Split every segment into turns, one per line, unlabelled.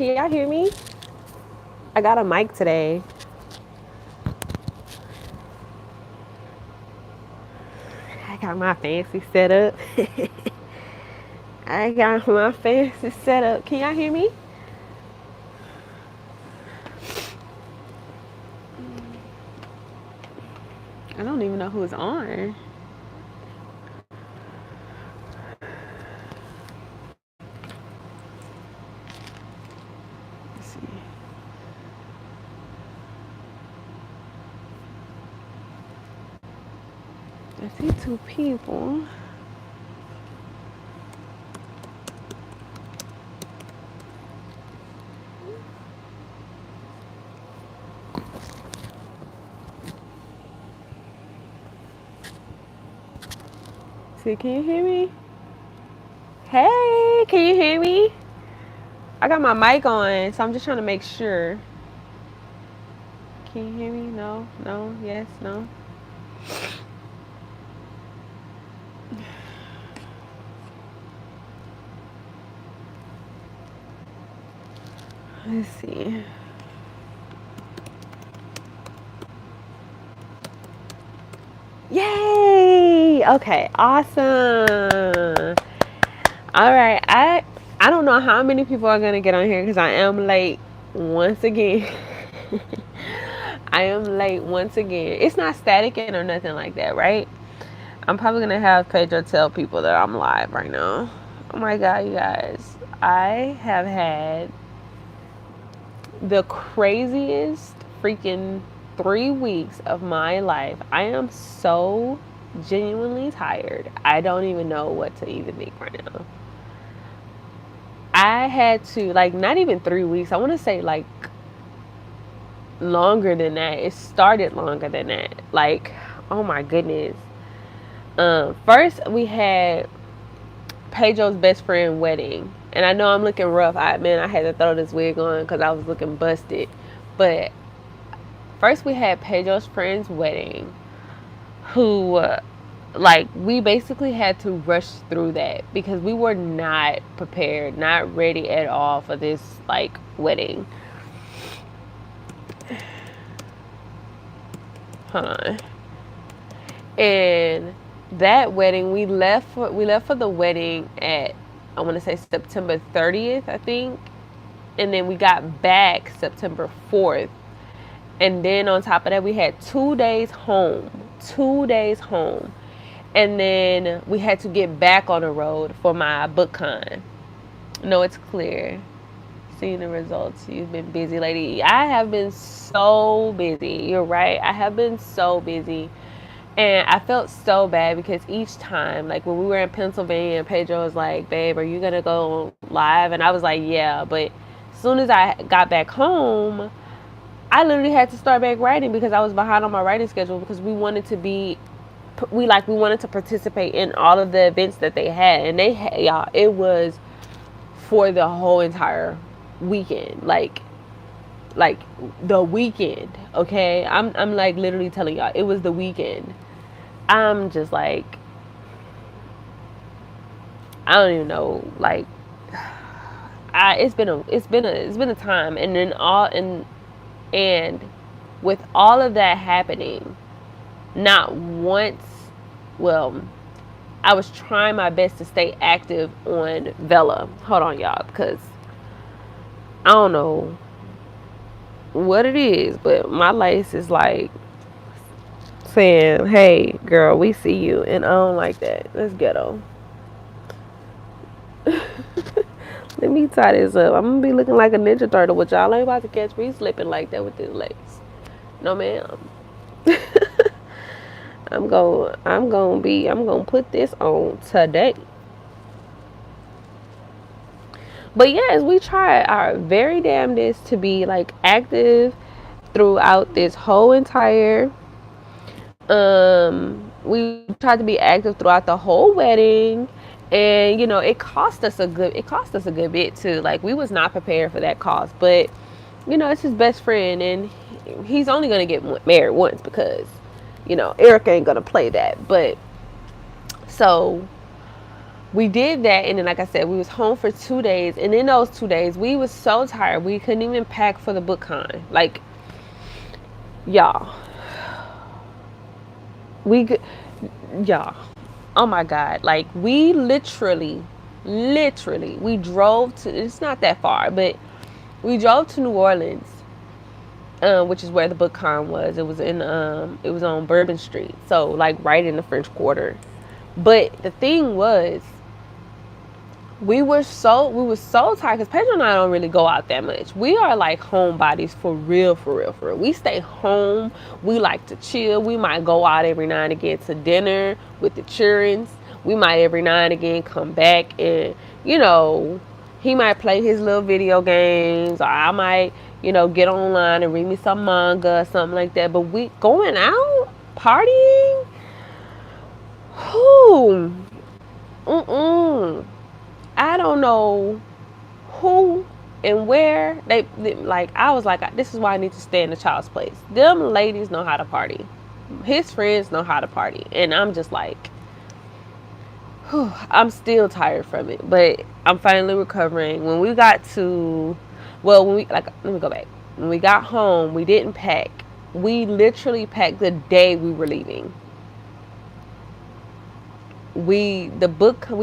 Can y'all hear me? I got a mic today. I got my fancy setup. I got my fancy setup. Can y'all hear me? I don't even know who's on. Let's see. I see two people. See, can you hear me? Hey, can you hear me? I got my mic on, so I'm just trying to make sure. Can you hear me? No, no, yes, no. Let's see. Yay! Okay, awesome. All right, I don't know how many people are gonna get on here because I am late once again. I am late once again. It's not staticking or nothing like that, right? I'm probably gonna have Pedro tell people that I'm live right now. Oh my god, you guys. I have had the craziest freaking 3 weeks of my life. I am so genuinely tired. I don't even know what to even think right now. I had to, like, not even 3 weeks. I want to say, like, longer than that. It started longer than that. Like, oh my goodness. First, we had Pedro's best friend wedding. And I know I'm looking rough. I had to throw this wig on because I was looking busted. But first, we had Pedro's friend's wedding, who, like, we basically had to rush through that because we were not prepared, not ready at all for this, like, wedding. Hold on. And that wedding, we left for the wedding at, I want to say, September 30th, I think. And then we got back September 4th. And then on top of that, we had 2 days home. 2 days home. And then we had to get back on the road for my BookCon. No, it's clear. Seeing the results. You've been busy, lady. I have been so busy. You're right. I have been so busy. And I felt so bad because each time, like when we were in Pennsylvania, and Pedro was like, babe, are you going to go live? And I was like, yeah. But as soon as I got back home, I literally had to start back writing because I was behind on my writing schedule because we wanted to participate in all of the events that they had. And they had, y'all, it was for the whole entire weekend. Like the weekend, okay? I'm like literally telling y'all, it was the weekend. I'm just like, I don't even know, like, it's been a time. And then and with all of that happening, not once, well, I was trying my best to stay active on Vella. Hold on, y'all, because I don't know what it is, but my life is like saying, hey, girl, we see you, and I don't like that. Let's ghetto. Let me tie this up. I'm gonna be looking like a Ninja Turtle with y'all. I ain't about to catch me slipping like that with this lace. No, ma'am. I'm gonna put this on today. But yes, we try our very damnedest to be like active throughout this whole entire we tried to be active throughout the whole wedding. And you know, it cost us a good bit too. Like, we was not prepared for that cost, but you know, it's his best friend, and he's only gonna get married once because, you know, Erica ain't gonna play that. But so we did that, and then like I said, we was home for 2 days, and in those 2 days we was so tired we couldn't even pack for the BookCon. Like, y'all, we could, y'all, oh my god, like we literally we drove to, it's not that far, but we drove to New Orleans, which is where the BookCon was. It was in it was on Bourbon Street, so like right in the French Quarter. But the thing was, we were so tired because Pedro and I don't really go out that much. We are like homebodies for real, for real, for real. We stay home. We like to chill. We might go out every now and again to dinner with the children. We might every now and again come back and, you know, he might play his little video games, or I might, you know, get online and read me some manga or something like that. But we going out, partying, whoo, I don't know who and where they like. I was like, this is why I need to stay in the child's place. Them ladies know how to party. His friends know how to party, and I'm just like, whew, I'm still tired from it, but I'm finally recovering. When we got to, well, when we like, let me go back. When we got home, we didn't pack. We literally packed the day we were leaving. We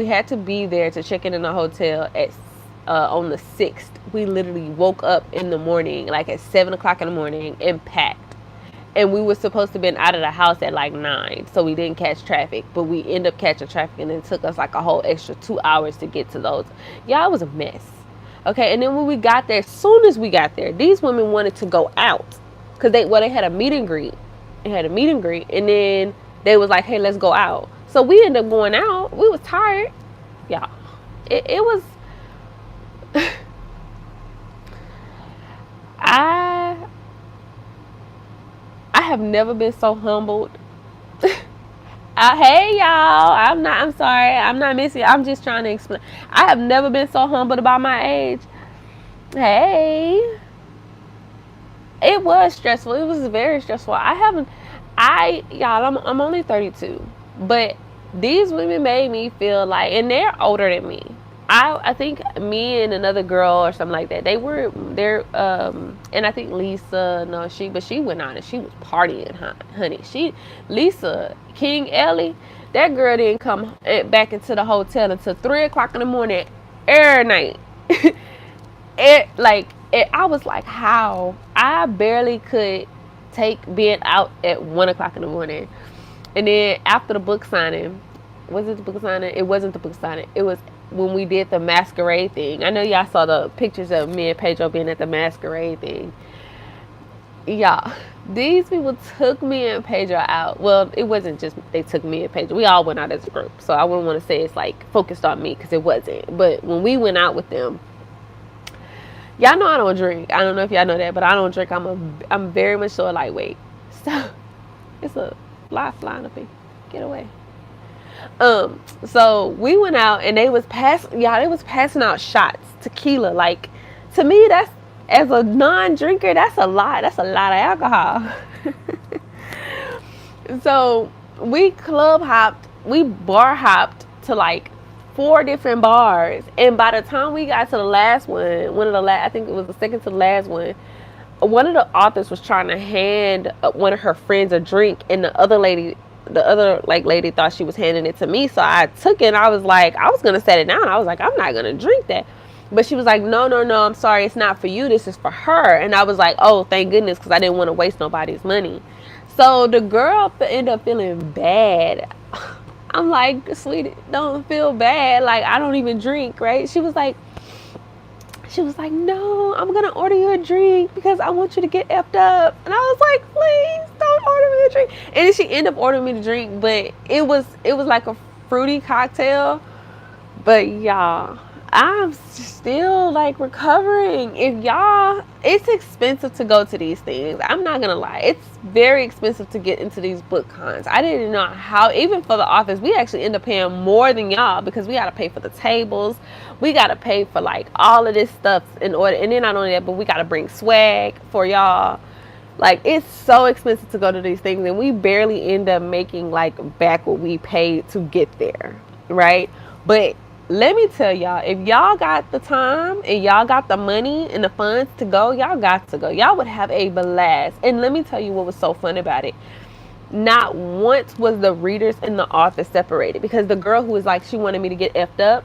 had to be there to check in the hotel at on the 6th. We literally woke up in the morning, like at 7 o'clock in the morning, and packed. And we were supposed to have been out of the house at like 9, so we didn't catch traffic. But we ended up catching traffic, and it took us like a whole extra 2 hours to get to those. Yeah, it was a mess. Okay, and then when we got there, as soon as we got there, these women wanted to go out because they had a meet and greet. They had a meet and greet, and then they was like, "Hey, let's go out." So we ended up going out. We was tired. Yeah. It was I have never been so humbled. Hey y'all. I'm sorry. I'm not missing. I'm just trying to explain. I have never been so humbled about my age. Hey. It was stressful. It was very stressful. I'm only 32. But these women made me feel like, and they're older than me. I think me and another girl or something like that, and I think Lisa, but she went out and she was partying, honey. Lisa, King Ellie, that girl didn't come back into the hotel until 3 o'clock in the morning every night. I was like, how? I barely could take being out at 1 o'clock in the morning. And then after the book signing, was it the book signing? It wasn't the book signing. It was when we did the masquerade thing. I know y'all saw the pictures of me and Pedro being at the masquerade thing. Y'all, these people took me and Pedro out. Well, it wasn't just they took me and Pedro. We all went out as a group. So I wouldn't want to say it's like focused on me because it wasn't. But when we went out with them, y'all know I don't drink. I don't know if y'all know that, but I don't drink. I'm very much so a lightweight. So it's a fly flying up here. Get away. So we went out and they was passing out shots, tequila. Like, to me, that's, as a non-drinker, that's a lot of alcohol. So we bar hopped to like 4 different bars, and by the time we got to the last one, I think it was the second to the last one of the authors was trying to hand one of her friends a drink, and the other lady thought she was handing it to me. So I took it and I was like, I was gonna set it down. I was like, I'm not gonna drink that. But she was like, no, I'm sorry, it's not for you, this is for her. And I was like, oh, thank goodness, because I didn't want to waste nobody's money. So the girl ended up feeling bad. I'm like, sweetie, don't feel bad, like I don't even drink, right? She was like, no, I'm gonna order you a drink because I want you to get effed up. And I was like, please don't order me a drink. And then she ended up ordering me the drink, but it was like a fruity cocktail. But y'all, I'm still like recovering. It's expensive to go to these things. I'm not gonna lie. It's very expensive to get into these book cons. I didn't know how, even for the office, we actually end up paying more than y'all because we gotta pay for the tables. We gotta pay for like all of this stuff in order, and then not only that, but we gotta bring swag for y'all. Like, it's so expensive to go to these things, and we barely end up making like back what we paid to get there, right? But let me tell y'all, if y'all got the time and y'all got the money and the funds to go, y'all got to go. Y'all would have a blast. And let me tell you what was so fun about it. Not once was the readers and the author separated, because the girl who was like, she wanted me to get effed up,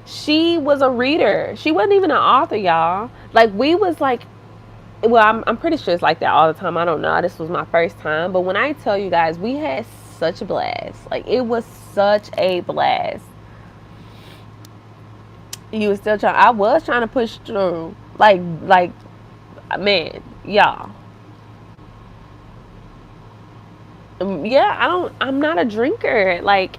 she was a reader. She wasn't even an author, y'all. Like, we was like, well, I'm pretty sure it's like that all the time. I don't know. This was my first time. But when I tell you guys, we had such a blast. Like, it was such a blast. You was still trying. I was trying to push through. Like, man, y'all. Yeah, I'm not a drinker. Like,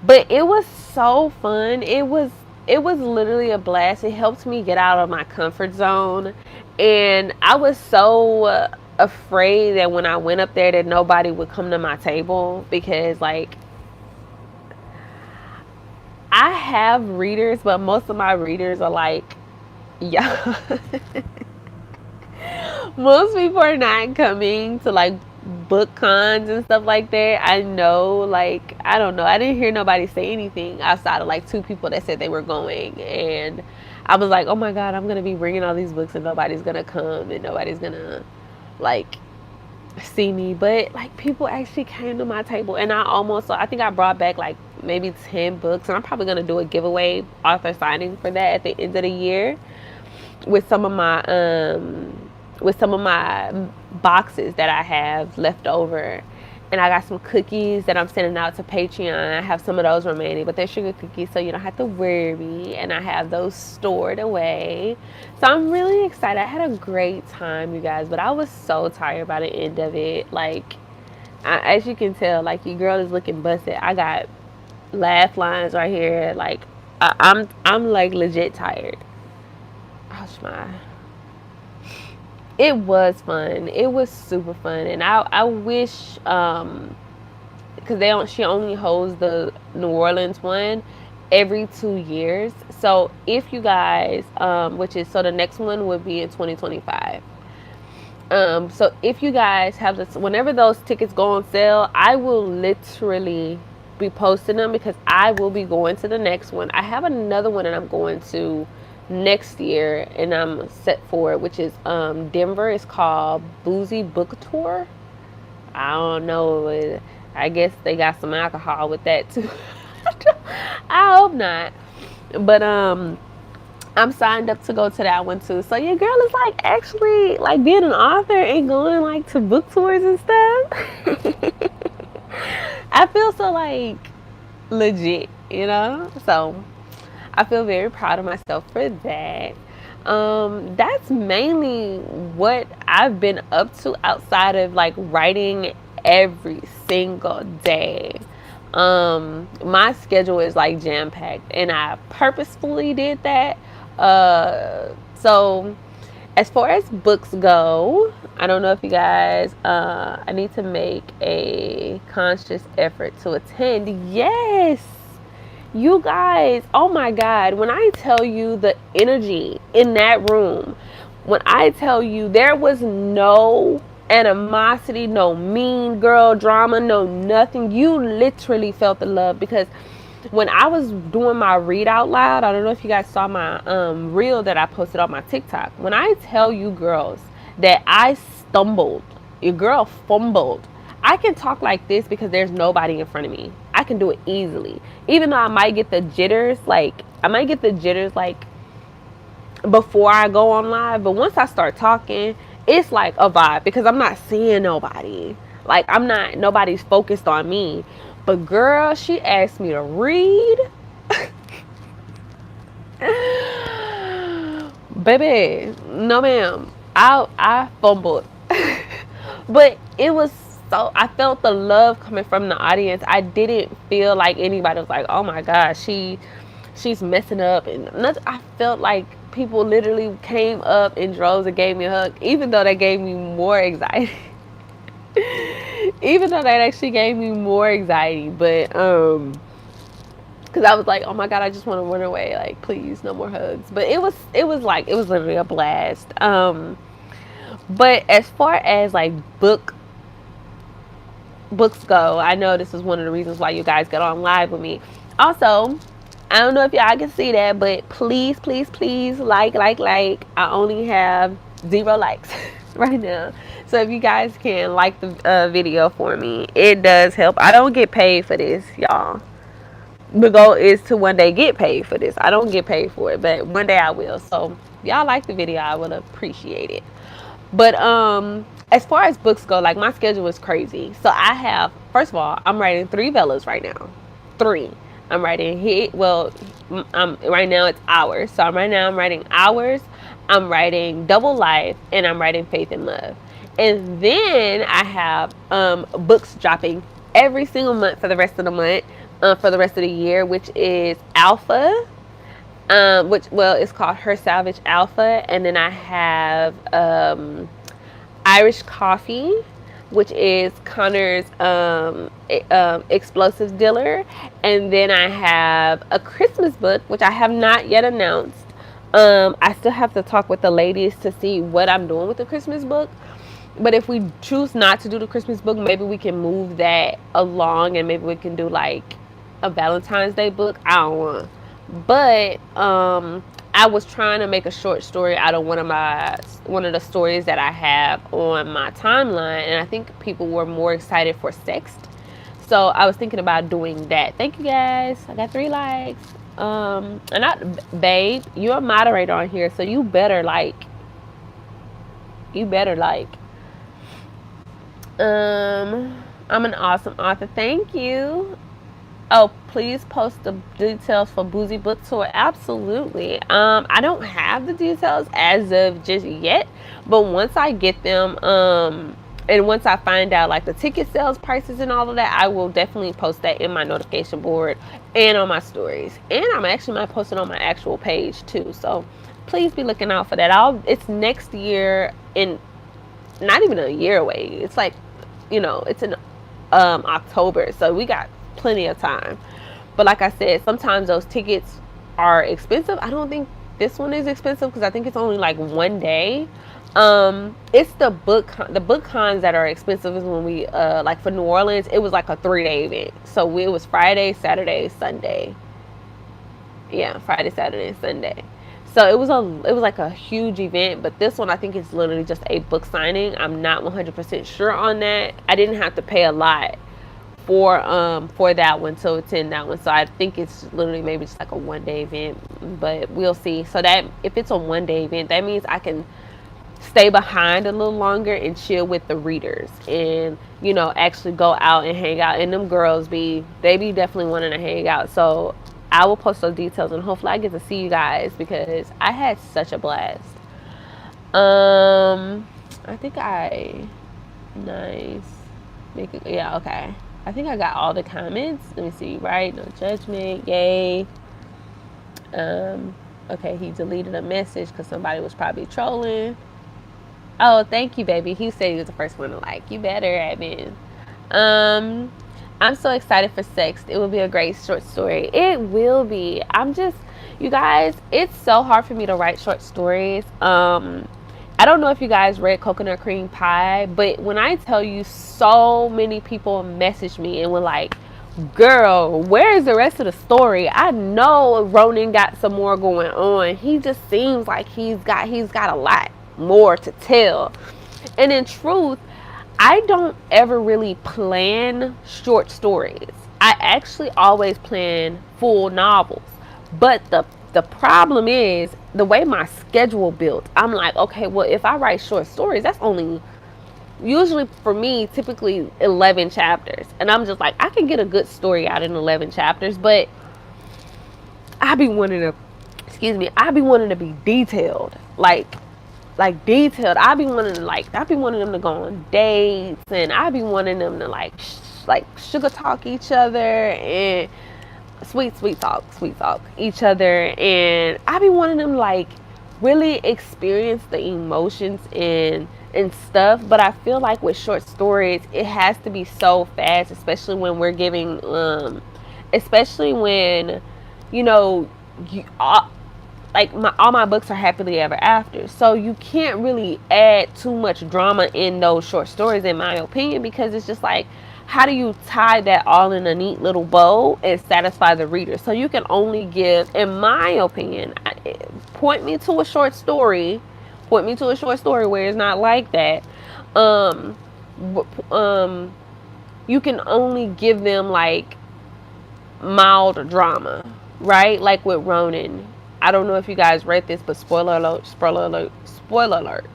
but it was so fun. It was literally a blast. It helped me get out of my comfort zone. And I was so afraid that when I went up there that nobody would come to my table, because like, I have readers, but most of my readers are like, yeah. Most people are not coming to like book cons and stuff like that. I know, like, I don't know. I didn't hear nobody say anything outside of like two people that said they were going. And I was like, oh my God, I'm going to be bringing all these books and nobody's going to come and nobody's going to like see me. But like, people actually came to my table, and I think I brought back like maybe 10 books, and I'm probably going to do a giveaway author signing for that at the end of the year with some of my boxes that I have left over. And I got some cookies that I'm sending out to Patreon. I have some of those remaining, but they're sugar cookies, so you don't have to worry. And I have those stored away. So I'm really excited. I had a great time, you guys, but I was so tired by the end of it. Like, as you can tell, like, your girl is looking busted. I got laugh lines right here. Like, I'm like legit tired. Ouch, my. It was fun. It was super fun, and I wish, because she only holds the New Orleans one every 2 years. So if you guys, so the next one would be in 2025. So if you guys have this, whenever those tickets go on sale, I will literally be posting them, because I will be going to the next one. I have another one that I'm going to next year, and I'm set for it, which is Denver. It's called Boozy Book Tour. I don't know. I guess they got some alcohol with that too. I hope not. But I'm signed up to go to that one too. So your girl is like actually like being an author and going like to book tours and stuff. I feel so like legit, you know? So I feel very proud of myself for that. That's mainly what I've been up to outside of like writing every single day. My schedule is like jam-packed, and I purposefully did that. So as far as books go, I don't know if you guys, I need to make a conscious effort to attend. Yes, you guys, oh my God, when I tell you the energy in that room, when I tell you there was no animosity, no mean girl drama, no nothing, you literally felt the love. Because when I was doing my read out loud, I don't know if you guys saw my reel that I posted on my TikTok. When I tell you girls that I stumbled, your girl fumbled. I can talk like this because there's nobody in front of me. I can do it easily. Even though I might get the jitters, like before I go on live. But once I start talking, it's like a vibe, because I'm not seeing nobody. Like, nobody's focused on me. But girl, she asked me to read. Baby, no ma'am. I fumbled. But it was so, I felt the love coming from the audience. I didn't feel like anybody was like, oh my gosh, she's messing up. And nothing. I felt like people literally came up in droves and gave me a hug, even though that gave me more anxiety. Even though that actually gave me more anxiety. But because I was like, oh my God, I just want to run away. Like, please, no more hugs. But it was literally a blast. But as far as like books go, I know this is one of the reasons why you guys get on live with me. Also, I don't know if y'all can see that, but please, please, please like. I only have 0 likes right now. So if you guys can like the video for me, it does help. I don't get paid for this, y'all. The goal is to one day get paid for this. I don't get paid for it, but one day I will. So if y'all like the video, I would appreciate it. But as far as books go, like my schedule is crazy. So I have, first of all, I'm writing 3 Bellas right now. 3. I'm writing hit. Well, right now it's Hours. So I'm writing Hours. I'm writing Double Life, and I'm writing Faith and Love. And then I have books dropping every single month for the rest of the month, for the rest of the year, which is Alpha. It's called Her Salvage Alpha, and then I have Irish Coffee, which is Connor's explosive dealer, and then I have a Christmas book, which I have not yet announced. I still have to talk with the ladies to see what I'm doing with the Christmas book. But if we choose not to do the Christmas book, maybe we can move that along, and maybe we can do like a Valentine's Day book. I don't know. But I was trying to make a short story out of one of the stories that I have on my timeline, and I think people were more excited for Sext. So I was thinking about doing that. Thank you guys. I got 3 likes. Babe, you're a moderator on here, so you better like. I'm an awesome author. Thank you. Oh, please post the details for Boozy Book Tour. Absolutely. I don't have the details as of just yet, but once I get them, and once I find out like the ticket sales prices and all of that, I will definitely post that in my notification board and on my stories. And I'm actually might post it on my actual page too. So please be looking out for that. It's next year, in not even a year away. It's like, it's in October, so we got plenty of time. But like I said, sometimes those tickets are expensive. I don't think this one is expensive because I think it's only like one day. It's the book cons that are expensive is when we like for New Orleans, it was like a 3-day event. So it was Friday, Saturday, Sunday. Yeah, Friday, Saturday, and Sunday. So it was like a huge event, but this one I think it's literally just a book signing. I'm not 100% sure on that. I didn't have to pay a lot for that one to attend that one. So I think it's literally maybe just like a 1-day event, but we'll see. So that if it's a 1-day event, that means I can stay behind a little longer and chill with the readers and actually go out and hang out. And them girls they be definitely wanting to hang out. So I will post those details and hopefully I get to see you guys because I had such a blast. I think okay. I think I got all the comments. Let me see. Right? No judgment. Yay. Okay, he deleted a message because somebody was probably trolling. Oh, thank you, baby. He said he was the first one to like. You better, admin. I'm so excited for Sext. It will be a great short story. It will be. You guys, it's so hard for me to write short stories. I don't know if you guys read Coconut Cream Pie, but when I tell you, so many people messaged me and were like, girl, where is the rest of the story? I know Ronan got some more going on. He just seems like he's got a lot more to tell. And in truth, I don't ever really plan short stories. I actually always plan full novels. But the problem is the way my schedule built. I'm like, okay, well, if I write short stories, that's only usually for me typically 11 chapters. And I'm just like, I can get a good story out in 11 chapters, but I be wanting to be detailed. Like detailed. I be wanting them to go on dates, and I be wanting them to like sugar talk each other and sweet talk each other, and I be wanting them to like really experience the emotions and stuff. But I feel like with short stories, it has to be so fast, especially when we're giving, especially when all my books are happily ever after, so you can't really add too much drama in those short stories, in my opinion, because it's just like, how do you tie that all in a neat little bow and satisfy the reader? So you can only give, in my opinion, point me to a short story, where it's not like that. Um, you can only give them like mild drama, right? Like with Ronan. I don't know if you guys read this, but spoiler alert, spoiler alert, spoiler alert.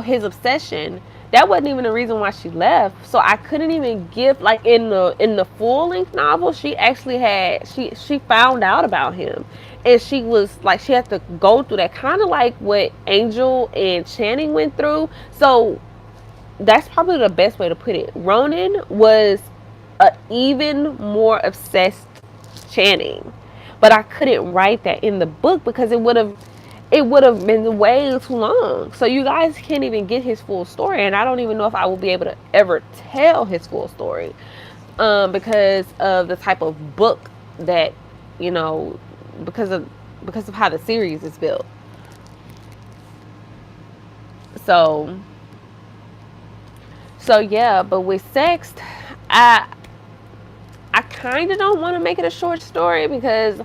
His obsession, that wasn't even the reason why she left. So I couldn't even give, like, in the full length novel, she actually had she found out about him, and she was like, she had to go through that, kind of like what Angel and Channing went through. So that's probably the best way to put it. Ronan was a even more obsessed Channing, but I couldn't write that in the book because it would have been way too long. So you guys can't even get his full story, and I don't even know if I will be able to ever tell his full story, because of the type of book that, because of how the series is built. So yeah, but with Sext, I I kind of don't want to make it a short story because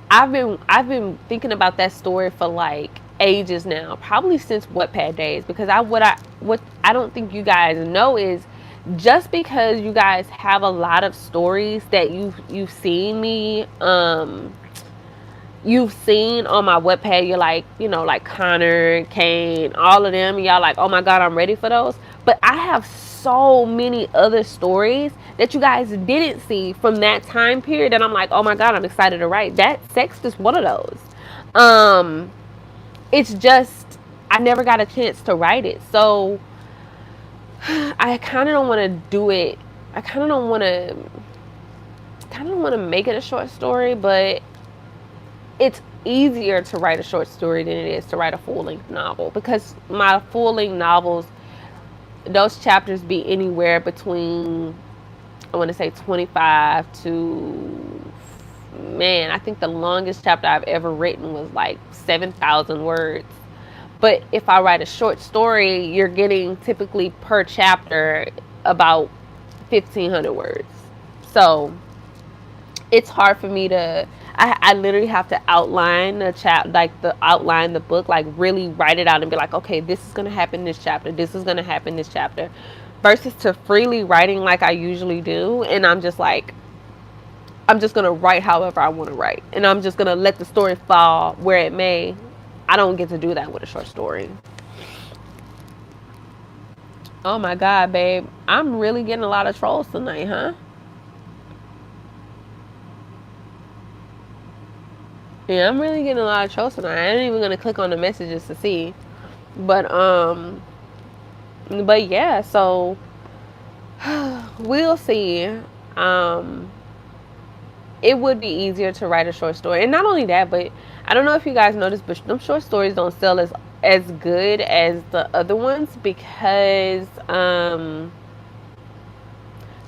I've been thinking about that story for like ages now, probably since Wattpad days. Because what I don't think you guys know is, just because you guys have a lot of stories that you've seen on my Wattpad, you're like, like Connor, Kane, all of them, y'all like, oh my god, I'm ready for those. But I have so many other stories that you guys didn't see from that time period that I'm like, oh my god, I'm excited to write. That Sext is one of those. It's just I never got a chance to write it. So I kind of don't want to do it. I kind of don't want to make it a short story, but it's easier to write a short story than it is to write a full-length novel, because my full-length novels, those chapters be anywhere between, I want to say 25 to, man, I think the longest chapter I've ever written was like 7,000 words. But if I write a short story, you're getting typically per chapter about 1,500 words. So it's hard for me to, I literally have to outline outline the book, like really write it out and be like, okay, this is going to happen this chapter, this is going to happen this chapter, versus to freely writing like I usually do. And I'm just like, I'm just going to write however I want to write, and I'm just going to let the story fall where it may. I don't get to do that with a short story. Oh my god, babe, I'm really getting a lot of trolls tonight, huh? Yeah, I'm really getting a lot of trolls tonight. I ain't even gonna click on the messages to see. But yeah, so we'll see. It would be easier to write a short story. And not only that, but I don't know if you guys noticed, but them short stories don't sell as good as the other ones, because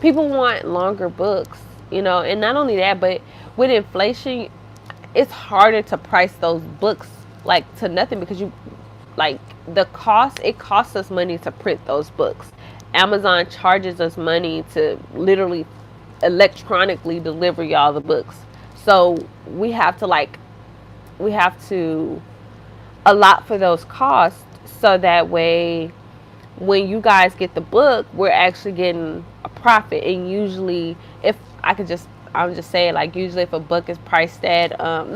people want longer books, and not only that, but with inflation, it's harder to price those books like to nothing, because it costs us money to print those books. Amazon charges us money to literally electronically deliver y'all the books. So we have to allot for those costs, so that way when you guys get the book, we're actually getting a profit. And usually, if I'm just saying, like, usually if a book is priced at, I'm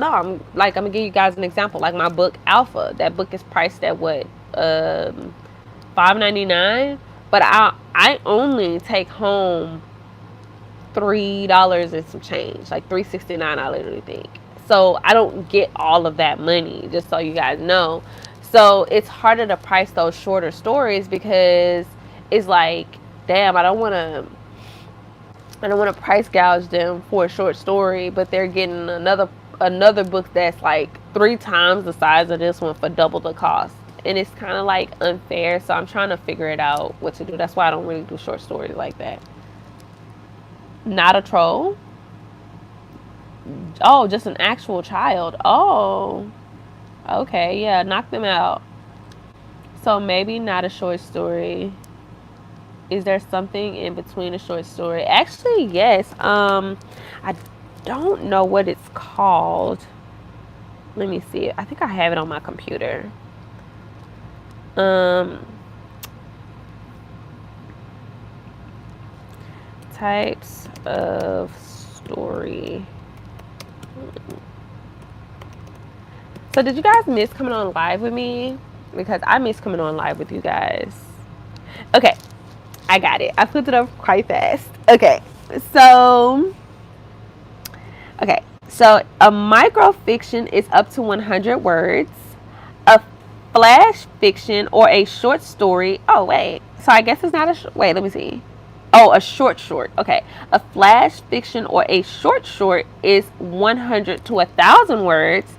gonna give you guys an example. Like my book Alpha, that book is priced at what, $5.99, but I only take home $3 and some change, like $3.69, I literally think. So I don't get all of that money, just so you guys know. So it's harder to price those shorter stories, because it's like, damn, I don't want to price gouge them for a short story, but they're getting another book that's like 3 times the size of this one for double the cost. And it's kind of like unfair. So I'm trying to figure it out what to do. That's why I don't really do short stories like that. Not a troll. Oh, just an actual child. Oh, okay, yeah, knock them out. So maybe not a short story. Is there something in between a short story? Actually, yes. I don't know what it's called. Let me see. I think I have it on my computer. Types of story. So did you guys miss coming on live with me? Because I miss coming on live with you guys. Okay, I got it. I put it up quite fast. Okay, so a microfiction is up to 100 words. A flash fiction or a short story. Oh wait, so I guess it's not a. Wait, let me see. Oh, a short. Okay, a flash fiction or a short is 100 to 1,000 words.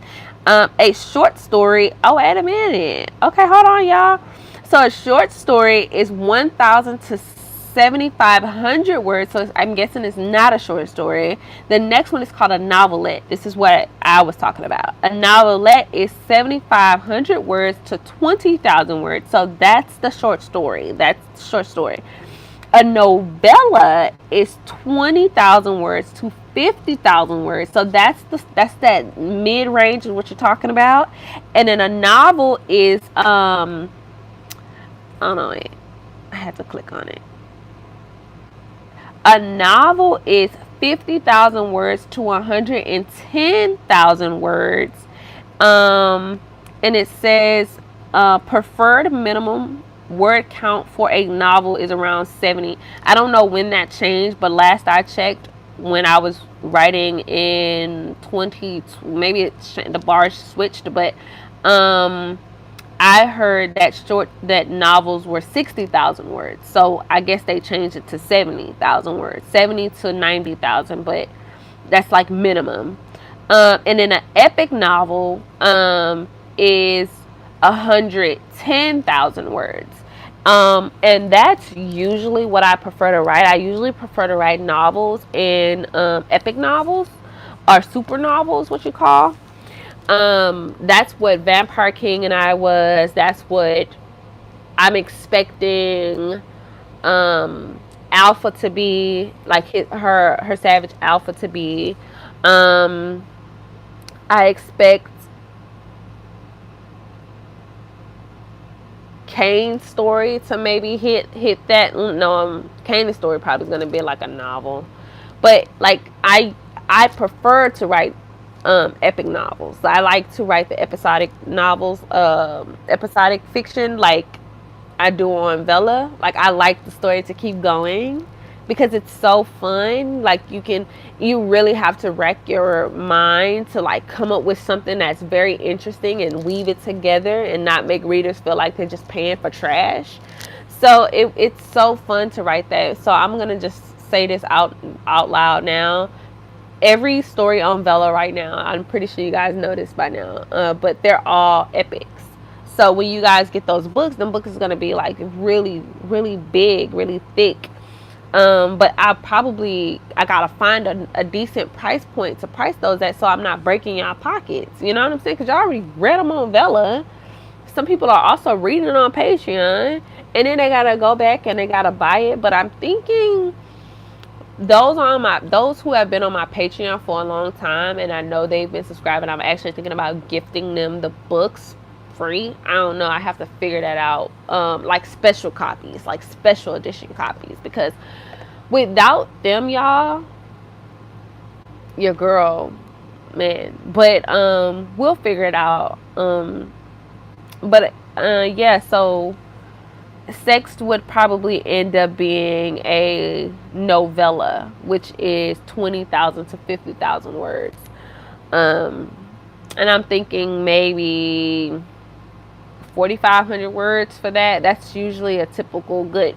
A short story. Oh, wait a minute. Okay, hold on, y'all. So a short story is 1,000 to 7,500 words. So I'm guessing it's not a short story. The next one is called a novelette. This is what I was talking about. A novelette is 7,500 words to 20,000 words. So that's the short story. That's the short story. A novella is 20,000 words to 50,000 words. So that's that mid range of what you're talking about. And then a novel is I don't know. I had to click on it. A novel is 50,000 words to 110,000 words. And it says preferred minimum word count for a novel is around 70. I don't know when that changed, but last I checked, when I was writing in 20, maybe the bar switched, but I heard that novels were 60,000 words. So I guess they changed it to 70,000 words, 70 to 90,000, but that's like minimum. And then an epic novel is 110,000 words. And that's usually what I prefer to write. I usually prefer to write novels and epic novels, or super novels, what you call. That's what Vampire King and I was. That's what I'm expecting Alpha to be, like her Savage Alpha to be. I expect Kane's story to maybe hit that. No, Kane's story probably is going to be like a novel, but like I prefer to write epic novels. I like to write the episodic novels, episodic fiction, like I do on Vella. Like I like the story to keep going because it's so fun. Like you really have to rack your mind to like come up with something that's very interesting and weave it together and not make readers feel like they're just paying for trash. So it's so fun to write that. So I'm gonna just say this out loud now. Every story on Vella right now, I'm pretty sure you guys know this by now, but they're all epics. So when you guys get those books, them books is gonna be like really, really big, really thick. But I gotta find a decent price point to price those at, so I'm not breaking y'all pockets. You know what I'm saying? Because y'all already read them on Vella. Some people are also reading it on Patreon, and then they gotta go back and they gotta buy it. But I'm thinking those who have been on my Patreon for a long time, and I know they've been subscribing, I'm actually thinking about gifting them the books free. I don't know. I have to figure that out. Like special copies, like special edition copies, because without them, y'all, your girl, man. But we'll figure it out. Yeah. So Sext would probably end up being a novella, which is 20,000 to 50,000 words. And I'm thinking maybe 4,500 words for that. That's usually a typical good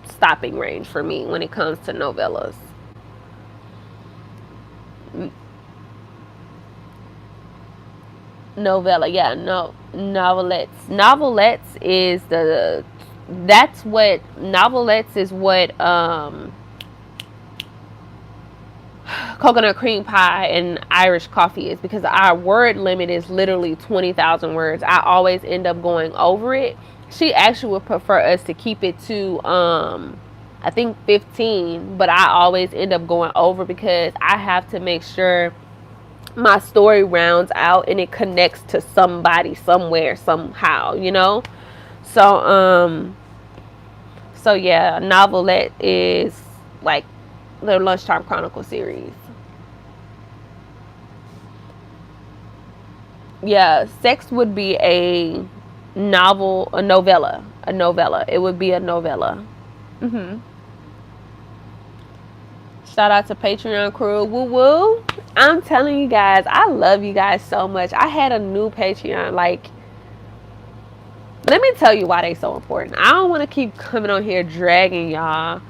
stopping range for me when it comes to novellas. Novella, yeah, no, novelettes. Novelettes is what coconut cream pie and Irish coffee is, because our word limit is literally 20,000 words. I always end up going over it. She actually would prefer us to keep it to I think 15, but I always end up going over because I have to make sure my story rounds out and it connects to somebody somewhere somehow, you know? So so yeah, Novelette is like the Lunchtime Chronicle series. Yeah, Sex would be a novella. It would be a novella. hmm Shout out to Patreon crew. Woo woo. I'm telling you guys, I love you guys so much. I had a new Patreon. Like, let me tell you why they so important. I don't want to keep coming on here dragging y'all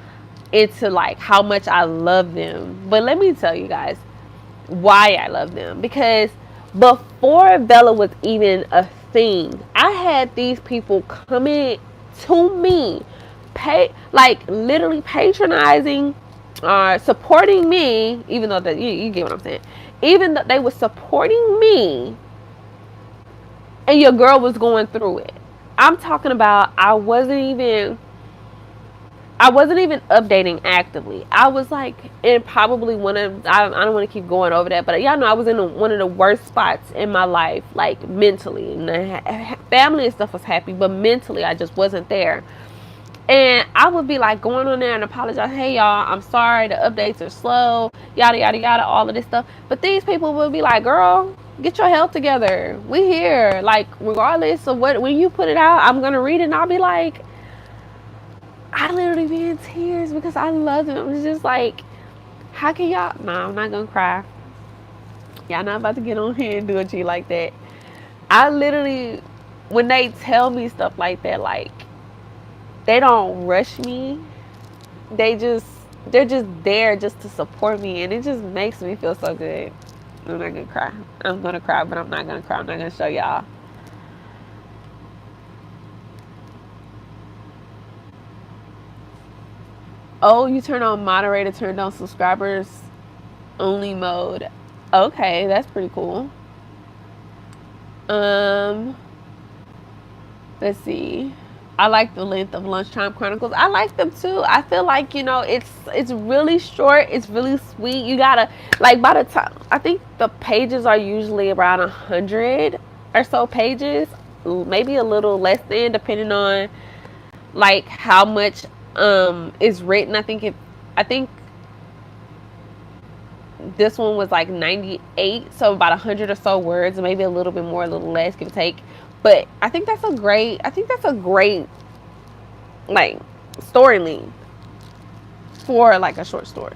into like how much I love them. But let me tell you guys why I love them. Because before Bella was even a thing, I had these people coming to me, like literally patronizing, supporting me, even though that you get what I'm saying. Even though they were supporting me, and your girl was going through it. I'm talking about I wasn't even updating actively. I was like in probably I don't want to keep going over that, but y'all know I was in one of the worst spots in my life, like mentally. And family and stuff was happy, but mentally I just wasn't there. And I would be like going on there and apologize. Hey y'all, I'm sorry, the updates are slow, yada yada yada, all of this stuff. But these people would be like, girl, get your health together. We here. Like, regardless of when you put it out, I'm gonna read it and I'll be like, I literally be in tears because I love them. It's just like, how can y'all? No, I'm not gonna cry. Y'all not about to get on here and do a G like that. I literally, when they tell me stuff like that, like, they don't rush me. They're just there just to support me, and it just makes me feel so good. I'm not gonna cry. I'm gonna cry, but I'm not gonna cry. I'm not gonna show y'all. Oh, you turn on moderator, turned on subscribers only mode. Okay, that's pretty cool. Let's see. I like the length of Lunchtime Chronicles. I like them too. I feel like, you know, it's really short. It's really sweet. You gotta, like, by the time, I think the pages are usually around 100 or so pages, maybe a little less than, depending on like how much is written. I think this one was like 98, so about 100 or so words, maybe a little bit more, a little less, give or take. But I think that's a great like story length for like a short story.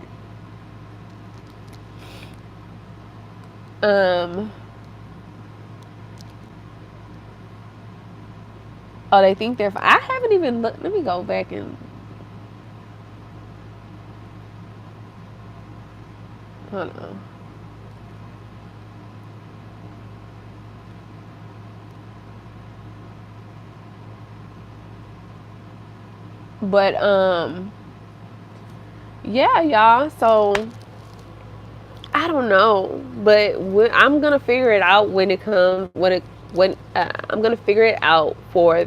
Oh, they think they're. I haven't even looked. Let me go back and. Hold on. But yeah, y'all. So I don't know, but I'm gonna figure it out when it comes. I'm gonna figure it out for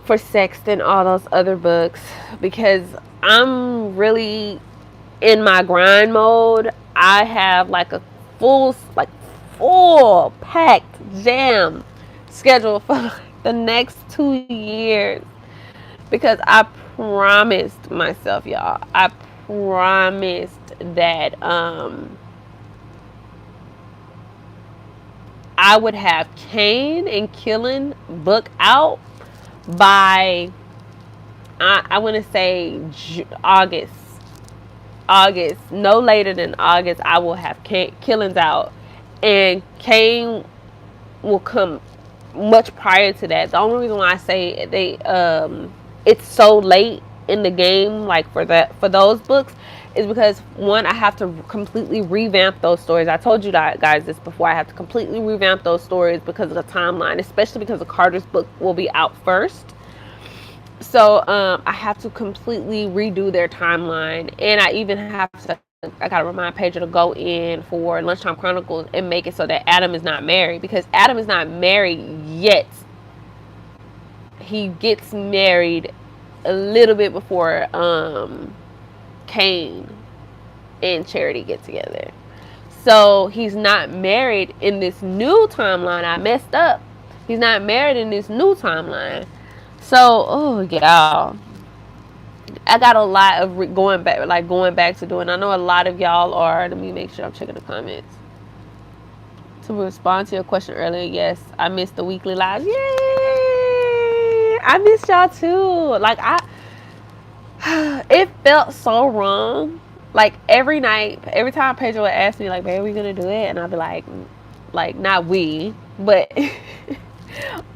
Sext and all those other books, because I'm really in my grind mode. I have like a full packed jam schedule for the next 2 years, because I promised myself, y'all. I promised that I would have Cain and Killing book out by I want to say August. No later than August, I will have Killings out, and Cain will come much prior to that. The only reason why I say it's so late in the game, like for those books, is because, one, I have to completely revamp those stories. I told you guys this before. I have to completely revamp those stories because of the timeline, especially because the Carter's book will be out first. So I have to completely redo their timeline, and I even have to. I gotta remind Pedro to go in for Lunchtime Chronicles and make it so that Adam is not married, because Adam is not married yet. He gets married a little bit before Kane and Charity get together. So he's not married in this new timeline. I messed up. He's not married in this new timeline. So, oh y'all, I got a lot of going back to doing. I know a lot of y'all are. Let me make sure I'm checking the comments. To respond to your question earlier, yes, I missed the weekly lives. Yay! I missed y'all too. Like it felt so wrong. Like every night, every time Pedro would ask me, like, "Babe, are we gonna do it?" And I'd be like not we, but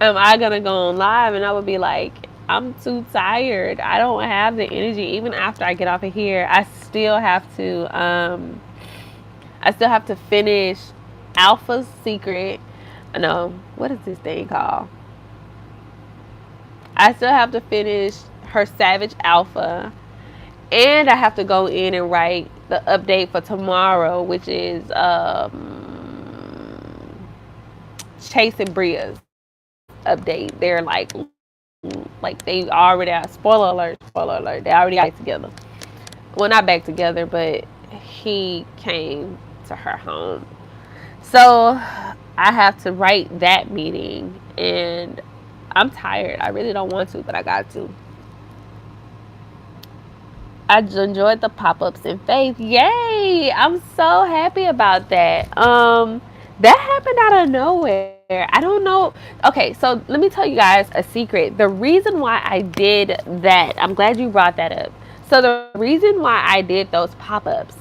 am I gonna go on live? And I would be like, I'm too tired. I don't have the energy. Even after I get off of here, I still have to finish Alpha's Secret. No, what is this thing called? I still have to finish her Savage Alpha, and I have to go in and write the update for tomorrow, which is Chase and Bria's update. They're like they already are. Spoiler alert, they already got together. Well, not back together, but he came to her home. So I have to write that meeting, and I'm tired. I really don't want to, but I got to. I enjoyed the pop-ups in Faith. Yay! I'm so happy about that. That happened out of nowhere. I don't know. Okay, so let me tell you guys a secret. The reason why I did that, I'm glad you brought that up. So the reason why I did those pop-ups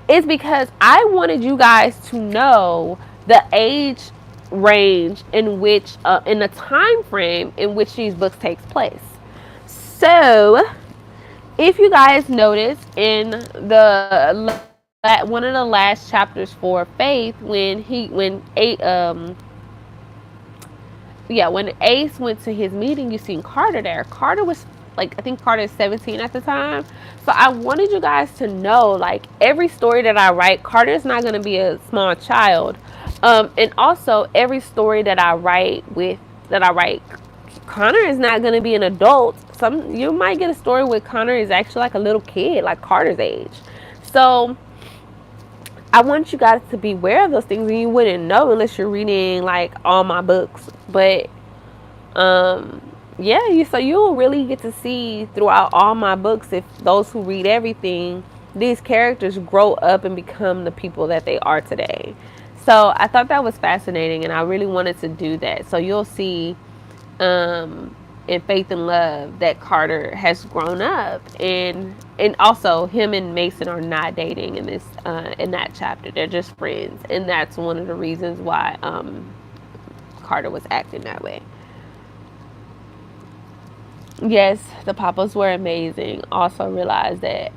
is because I wanted you guys to know the age range in which, in the time frame in which these books takes place. So if you guys notice in the one of the last chapters for Faith, when Ace went to his meeting, you seen Carter there. Carter was like, I think Carter is 17 at the time. So I wanted you guys to know, like, every story that I write, Carter is not going to be a small child. And also every story that I write, Connor is not going to be an adult. You might get a story where Connor is actually like a little kid, like Carter's age. So I want you guys to be aware of those things, and you wouldn't know unless you're reading like all my books. But yeah, so you'll really get to see throughout all my books, if those who read everything, these characters grow up and become the people that they are today. So I thought that was fascinating, and I really wanted to do that. So you'll see in Faith and Love that Carter has grown up, and also him and Mason are not dating in this in that chapter. They're just friends, and that's one of the reasons why Carter was acting that way. Yes, the pop-ups were amazing. Also realized that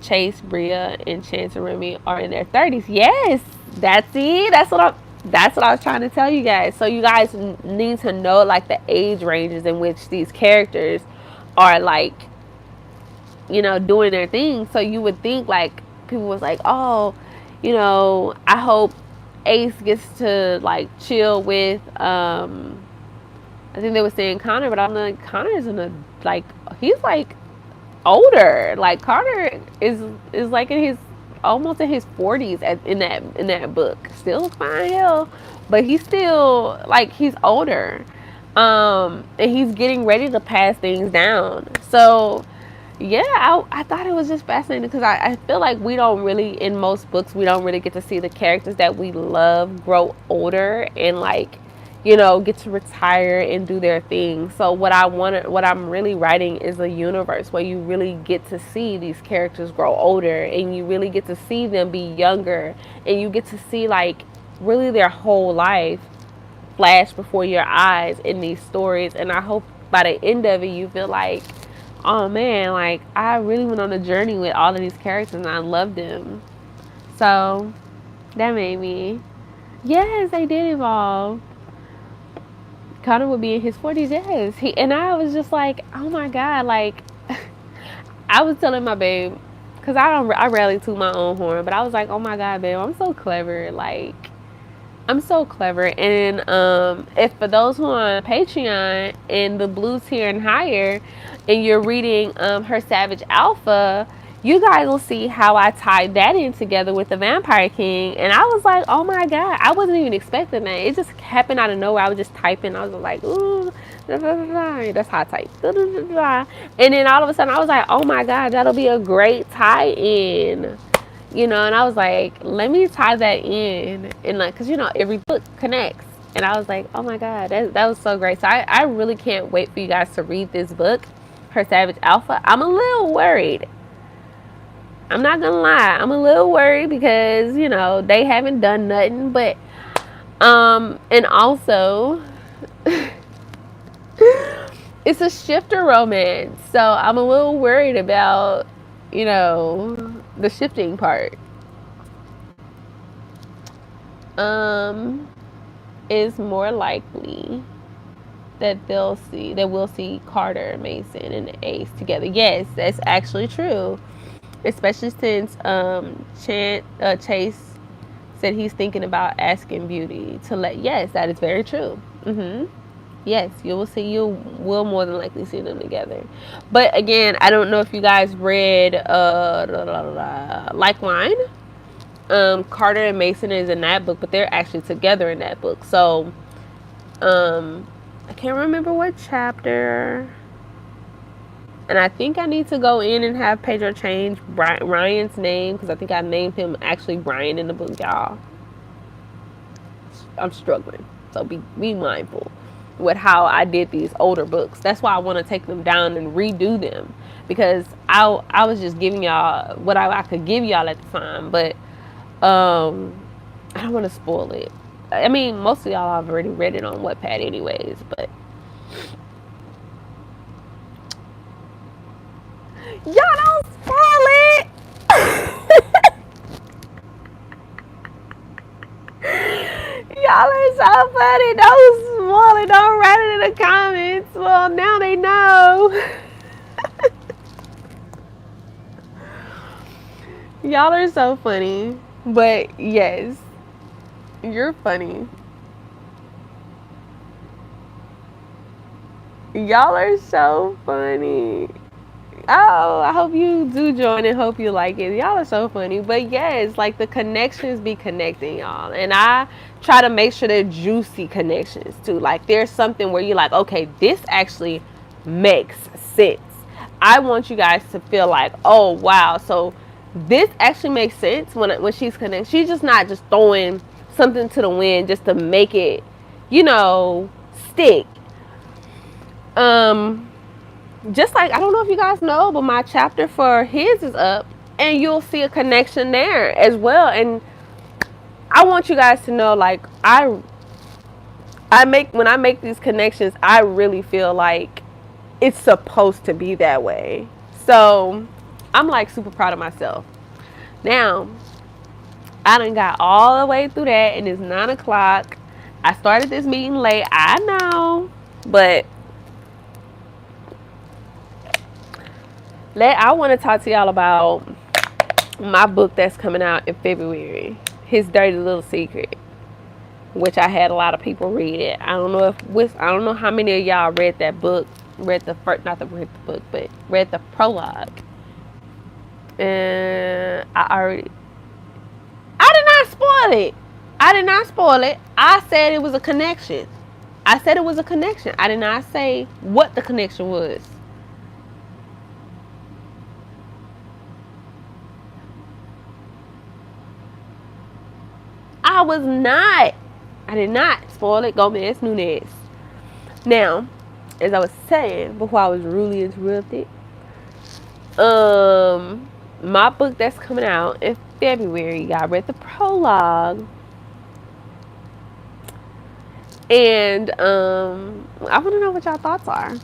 Chase, Bria, and Chance and Remy are in their 30s. Yes, that's it. That's what I was trying to tell you guys. So you guys need to know like the age ranges in which these characters are, like, you know, doing their thing. So you would think, like, people was like, oh, you know, I hope Ace gets to like chill with I think they were saying Connor, but I'm like, Connor is he's like older. Like Carter is like almost in his 40s in that book. Still fine hell, but he's still like, he's older. And he's getting ready to pass things down. So yeah, I thought it was just fascinating, because I feel like we don't really, in most books, we don't really get to see the characters that we love grow older and, like, you know, get to retire and do their thing. So what I'm really writing is a universe where you really get to see these characters grow older, and you really get to see them be younger, and you get to see like really their whole life flash before your eyes in these stories. And I hope by the end of it you feel like, oh man, like I really went on a journey with all of these characters and I loved them. So that made me, yes, they did evolve. Connor would be in his 40s, yes. And I was just like, oh my God, like, I was telling my babe, because I rarely toot my own horn, but I was like, oh my God, babe, I'm so clever. Like, I'm so clever. And if for those who are on Patreon in the blue tier and higher, and you're reading her Savage Alpha, you guys will see how I tied that in together with the Vampire King. And I was like, oh my God, I wasn't even expecting that. It just happened out of nowhere. I was just typing. I was like, ooh, da, da, da, da. That's how I type. Da, da, da, da. And then all of a sudden I was like, oh my God, that'll be a great tie-in. You know, and I was like, let me tie that in. And like, because, you know, every book connects. And I was like, oh my God, that was so great. So I really can't wait for you guys to read this book, Her Savage Alpha. I'm a little worried. I'm not going to lie. I'm a little worried because, you know, they haven't done nothing. But, and also, it's a shifter romance. So I'm a little worried about, you know, the shifting part. Is more likely that we'll see Carter, Mason, and Ace together. Yes, that's actually true. Especially since Chase said he's thinking about asking Beauty to let. Yes, that is very true. Yes, you will more than likely see them together. But again, I don't know if you guys read Like Wine. Carter and Mason is in that book, but they're actually together in that book. So, I can't remember what chapter. And I think I need to go in and have Pedro change Ryan's name, because I think I named him actually Brian in the book, y'all. I'm struggling. So be mindful with how I did these older books. That's why I want to take them down and redo them, because I was just giving y'all what I could give y'all at the time, but I don't want to spoil it. I mean, most of y'all have already read it on Wattpad anyways, but y'all don't spoil it. Y'all are so funny. Don't spoil it. Don't write it in the comments. Well, now they know. Y'all are so funny. But yes, you're funny. Y'all are so funny. Oh, I hope you do join and hope you like it. Y'all are so funny. But yes, like the connections be connecting, y'all. And I try to make sure they're juicy connections too. Like there's something where you're like, okay, this actually makes sense. I want you guys to feel like, oh wow, so this actually makes sense when she's connected. She's just not just throwing something to the wind just to make it, you know, stick. Just like, I don't know if you guys know, but my chapter for his is up, and you'll see a connection there as well. And I want you guys to know, like, when I make these connections, I really feel like it's supposed to be that way. So I'm like super proud of myself. Now, I done got all the way through that, and it's 9 o'clock. I started this meeting late, I know, but I want to talk to y'all about my book that's coming out in February, His Dirty Little Secret, which I had a lot of people read it. I don't know how many of y'all read that book, read the prologue. And I did not spoil it. I said it was a connection. I did not say what the connection was. I did not spoil it. Gomez Nunez. Now, as I was saying before I was rudely interrupted, my book that's coming out in February, I read the prologue, and I want to know what y'all thoughts are.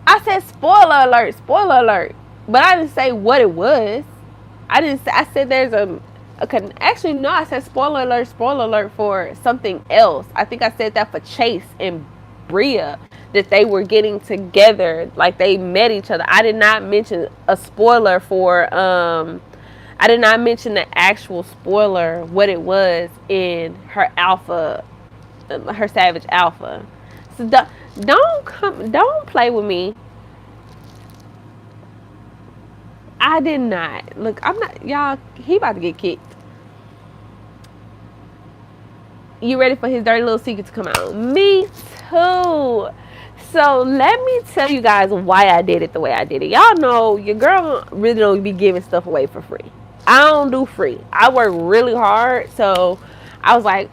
I said spoiler alert, but I didn't say what it was. I said there's actually no, I said spoiler alert for something else. I think I said that for Chase and Bria, that they were getting together, like they met each other. I did not mention a spoiler for I did not mention the actual spoiler, what it was in her alpha, her Savage Alpha. So don't play with me. I did not. Look, I'm not, y'all, he about to get kicked. You ready for his dirty little secret to come out? Me too. So let me tell you guys why I did it the way I did it. Y'all know your girl really don't be giving stuff away for free. I don't do free. I work really hard. So I was like,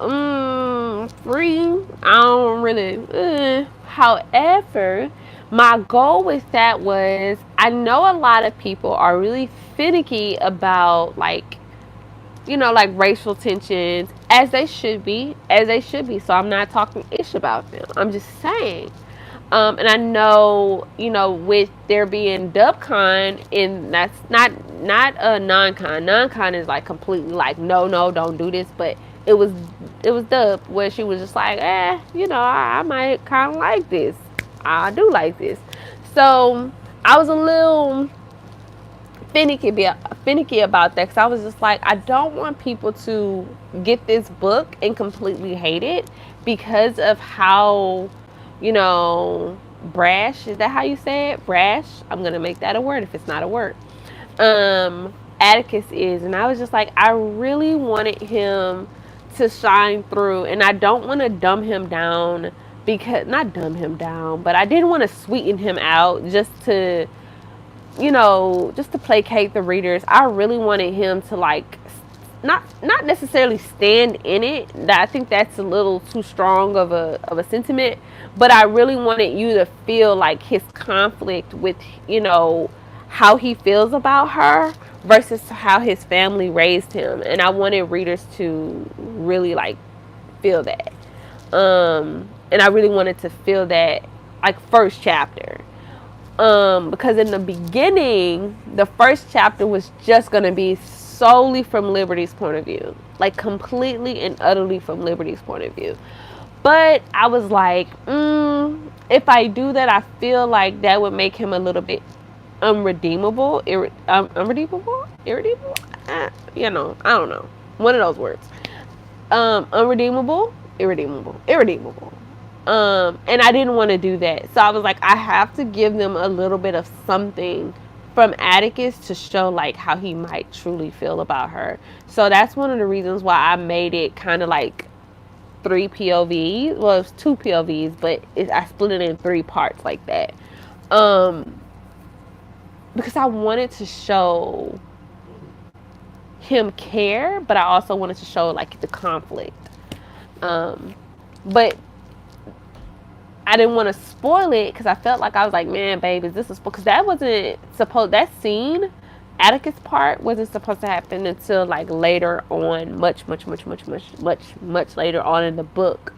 free? I don't really. However, my goal with that was, I know a lot of people are really finicky about like racial tensions, as they should be. So I'm not talking ish about them. I'm just saying. And I know, with there being DubCon, and that's not a non-con. Non-con is like completely like, no, don't do this. But it was Dub where she was just like, I might kind of like this. I do like this. So I was a little finicky about that, because I was just like, I don't want people to get this book and completely hate it because of how, brash, is that how you say it? Brash? I'm gonna make that a word if it's not a word. Atticus is. And I was just like, I really wanted him to shine through, and I don't want to dumb him down, because not dumb him down, but I didn't want to sweeten him out just to placate the readers. I really wanted him to like not necessarily stand in it. I think that's a little too strong of a sentiment, but I really wanted you to feel like his conflict with how he feels about her versus how his family raised him. And I wanted readers to really like feel that, and I really wanted to feel that like first chapter. Because in the beginning, the first chapter was just going to be solely from Liberty's point of view. Like, completely and utterly from Liberty's point of view. But I was like, if I do that, I feel like that would make him a little bit unredeemable. Unredeemable? Irredeemable? I don't know. One of those words. Unredeemable? Irredeemable. And I didn't want to do that. So I was like, I have to give them a little bit of something from Atticus to show like how he might truly feel about her. So that's one of the reasons why I made it kind of like 3 POVs. Well, it's 2 POVs, but I split it in 3 parts like that. Because I wanted to show him care, but I also wanted to show like the conflict. But I didn't want to spoil it, because I felt like I was like, man, babe, is this a spoil? Because that wasn't supposed, that scene, Atticus part, wasn't supposed to happen until like later on, much later on in the book.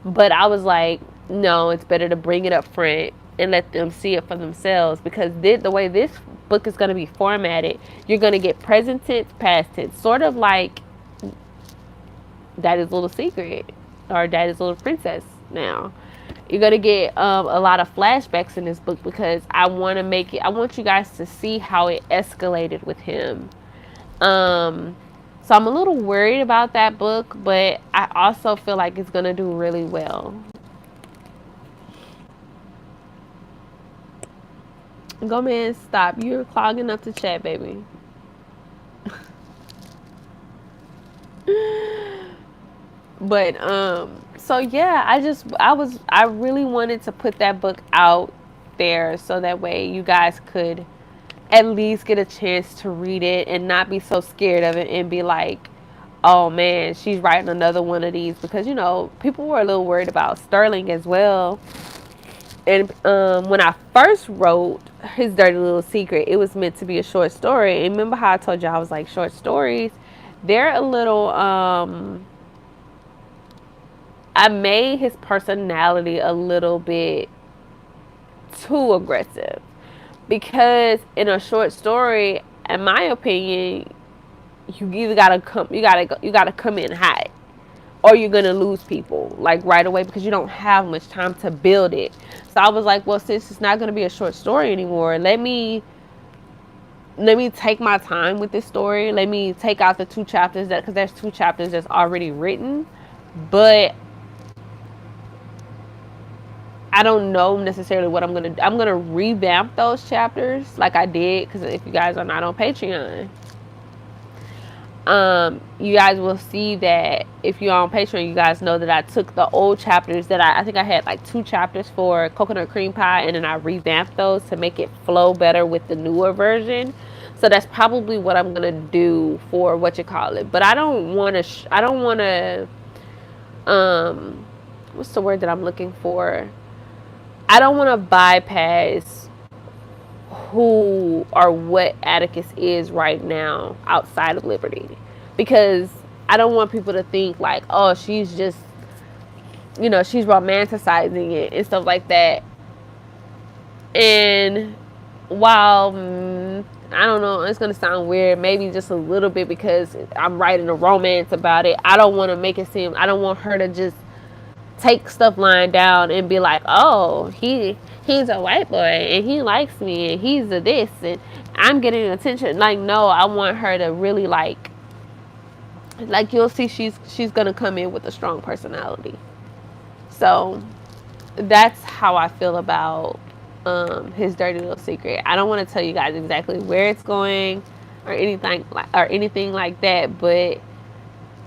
But I was like, no, it's better to bring it up front and let them see it for themselves, because the way this book is going to be formatted, you're going to get present tense, past tense, sort of like Daddy's Little Secret or Daddy's Little Princess now. You're going to get a lot of flashbacks in this book, because I want you guys to see how it escalated with him. So I'm a little worried about that book, but I also feel like it's going to do really well. Go, man, stop. You're clogging up the chat, baby. But so yeah, I really wanted to put that book out there, so that way you guys could at least get a chance to read it and not be so scared of it and be like, oh man, she's writing another one of these. Because people were a little worried about Sterling as well. And when I first wrote his Dirty Little Secret, it was meant to be a short story. And remember how I told you I was like, short stories, they're a little I made his personality a little bit too aggressive, because in a short story, in my opinion, you either gotta come in hot, or you're gonna lose people like right away, because you don't have much time to build it. So I was like, well, since it's not gonna be a short story anymore, let me let me take my time with this story. Let me take out the 2 chapters because there's 2 chapters that's already written, but I don't know necessarily what I'm gonna do. I'm gonna revamp those chapters like I did, because if you guys are not on Patreon, you guys will see that if you're on Patreon, you guys know that I took the old chapters that I think I had like 2 chapters for coconut cream pie, and then I revamped those to make it flow better with the newer version. So that's probably what I'm gonna do for what you call it. But I don't want to what's the word that I'm looking for? I don't want to bypass who or what Atticus is right now outside of Liberty, because I don't want people to think like, oh, she's just, she's romanticizing it and stuff like that. And while I don't know, it's gonna sound weird, maybe just a little bit, because I'm writing a romance about it, I don't want to make it seem, I don't want her to just take stuff lying down and be like, oh, he's a white boy and he likes me and he's a this and I'm getting attention. Like, no, I want her to really like you'll see she's gonna come in with a strong personality. So that's how I feel about his dirty little secret. I don't want to tell you guys exactly where it's going or anything like that, but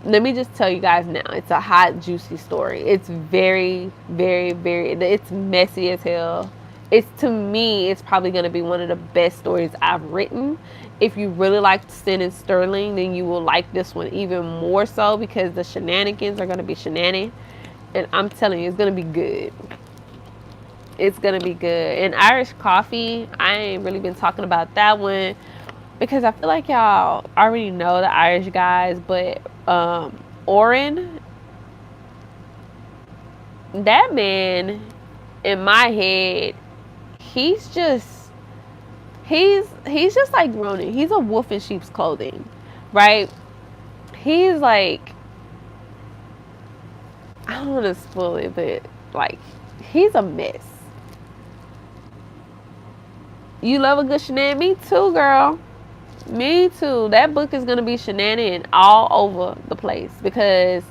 let me just tell you guys now, it's a hot, juicy story. It's very, very, very, it's messy as hell. To me, it's probably going to be one of the best stories I've written. If you really liked Sten and Sterling, then you will like this one even more so, because the shenanigans are going to be shenanigans. And I'm telling you, it's going to be good. It's going to be good. And Irish Coffee, I ain't really been talking about that one, because I feel like y'all already know the Irish guys, but Oren, that man, in my head, he's just like Ronan. He's a wolf in sheep's clothing, right? He's like, I don't want to spoil it, but like, he's a mess. You love a good shenanigan? Me too, girl. Me too. That book is going to be shenanigan all over the place, because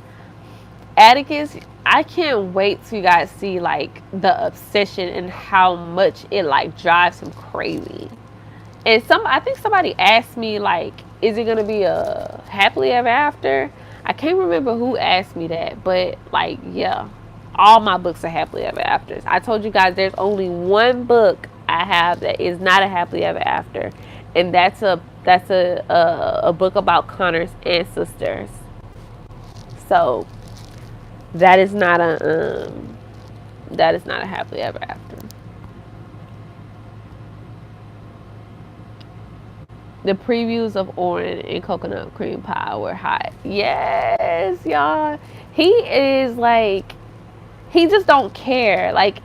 Atticus, I can't wait till you guys see like the obsession and how much it like drives him crazy. And I think somebody asked me like, is it going to be a happily ever after? I can't remember who asked me that, but like, yeah, all my books are happily ever afters. I told you guys there's only one book I have that is not a happily ever after, and that's a book about Connor's ancestors. So that is not a happily ever after. The previews of Oren and coconut cream pie were hot. Yes, y'all. He is like, he just don't care. Like,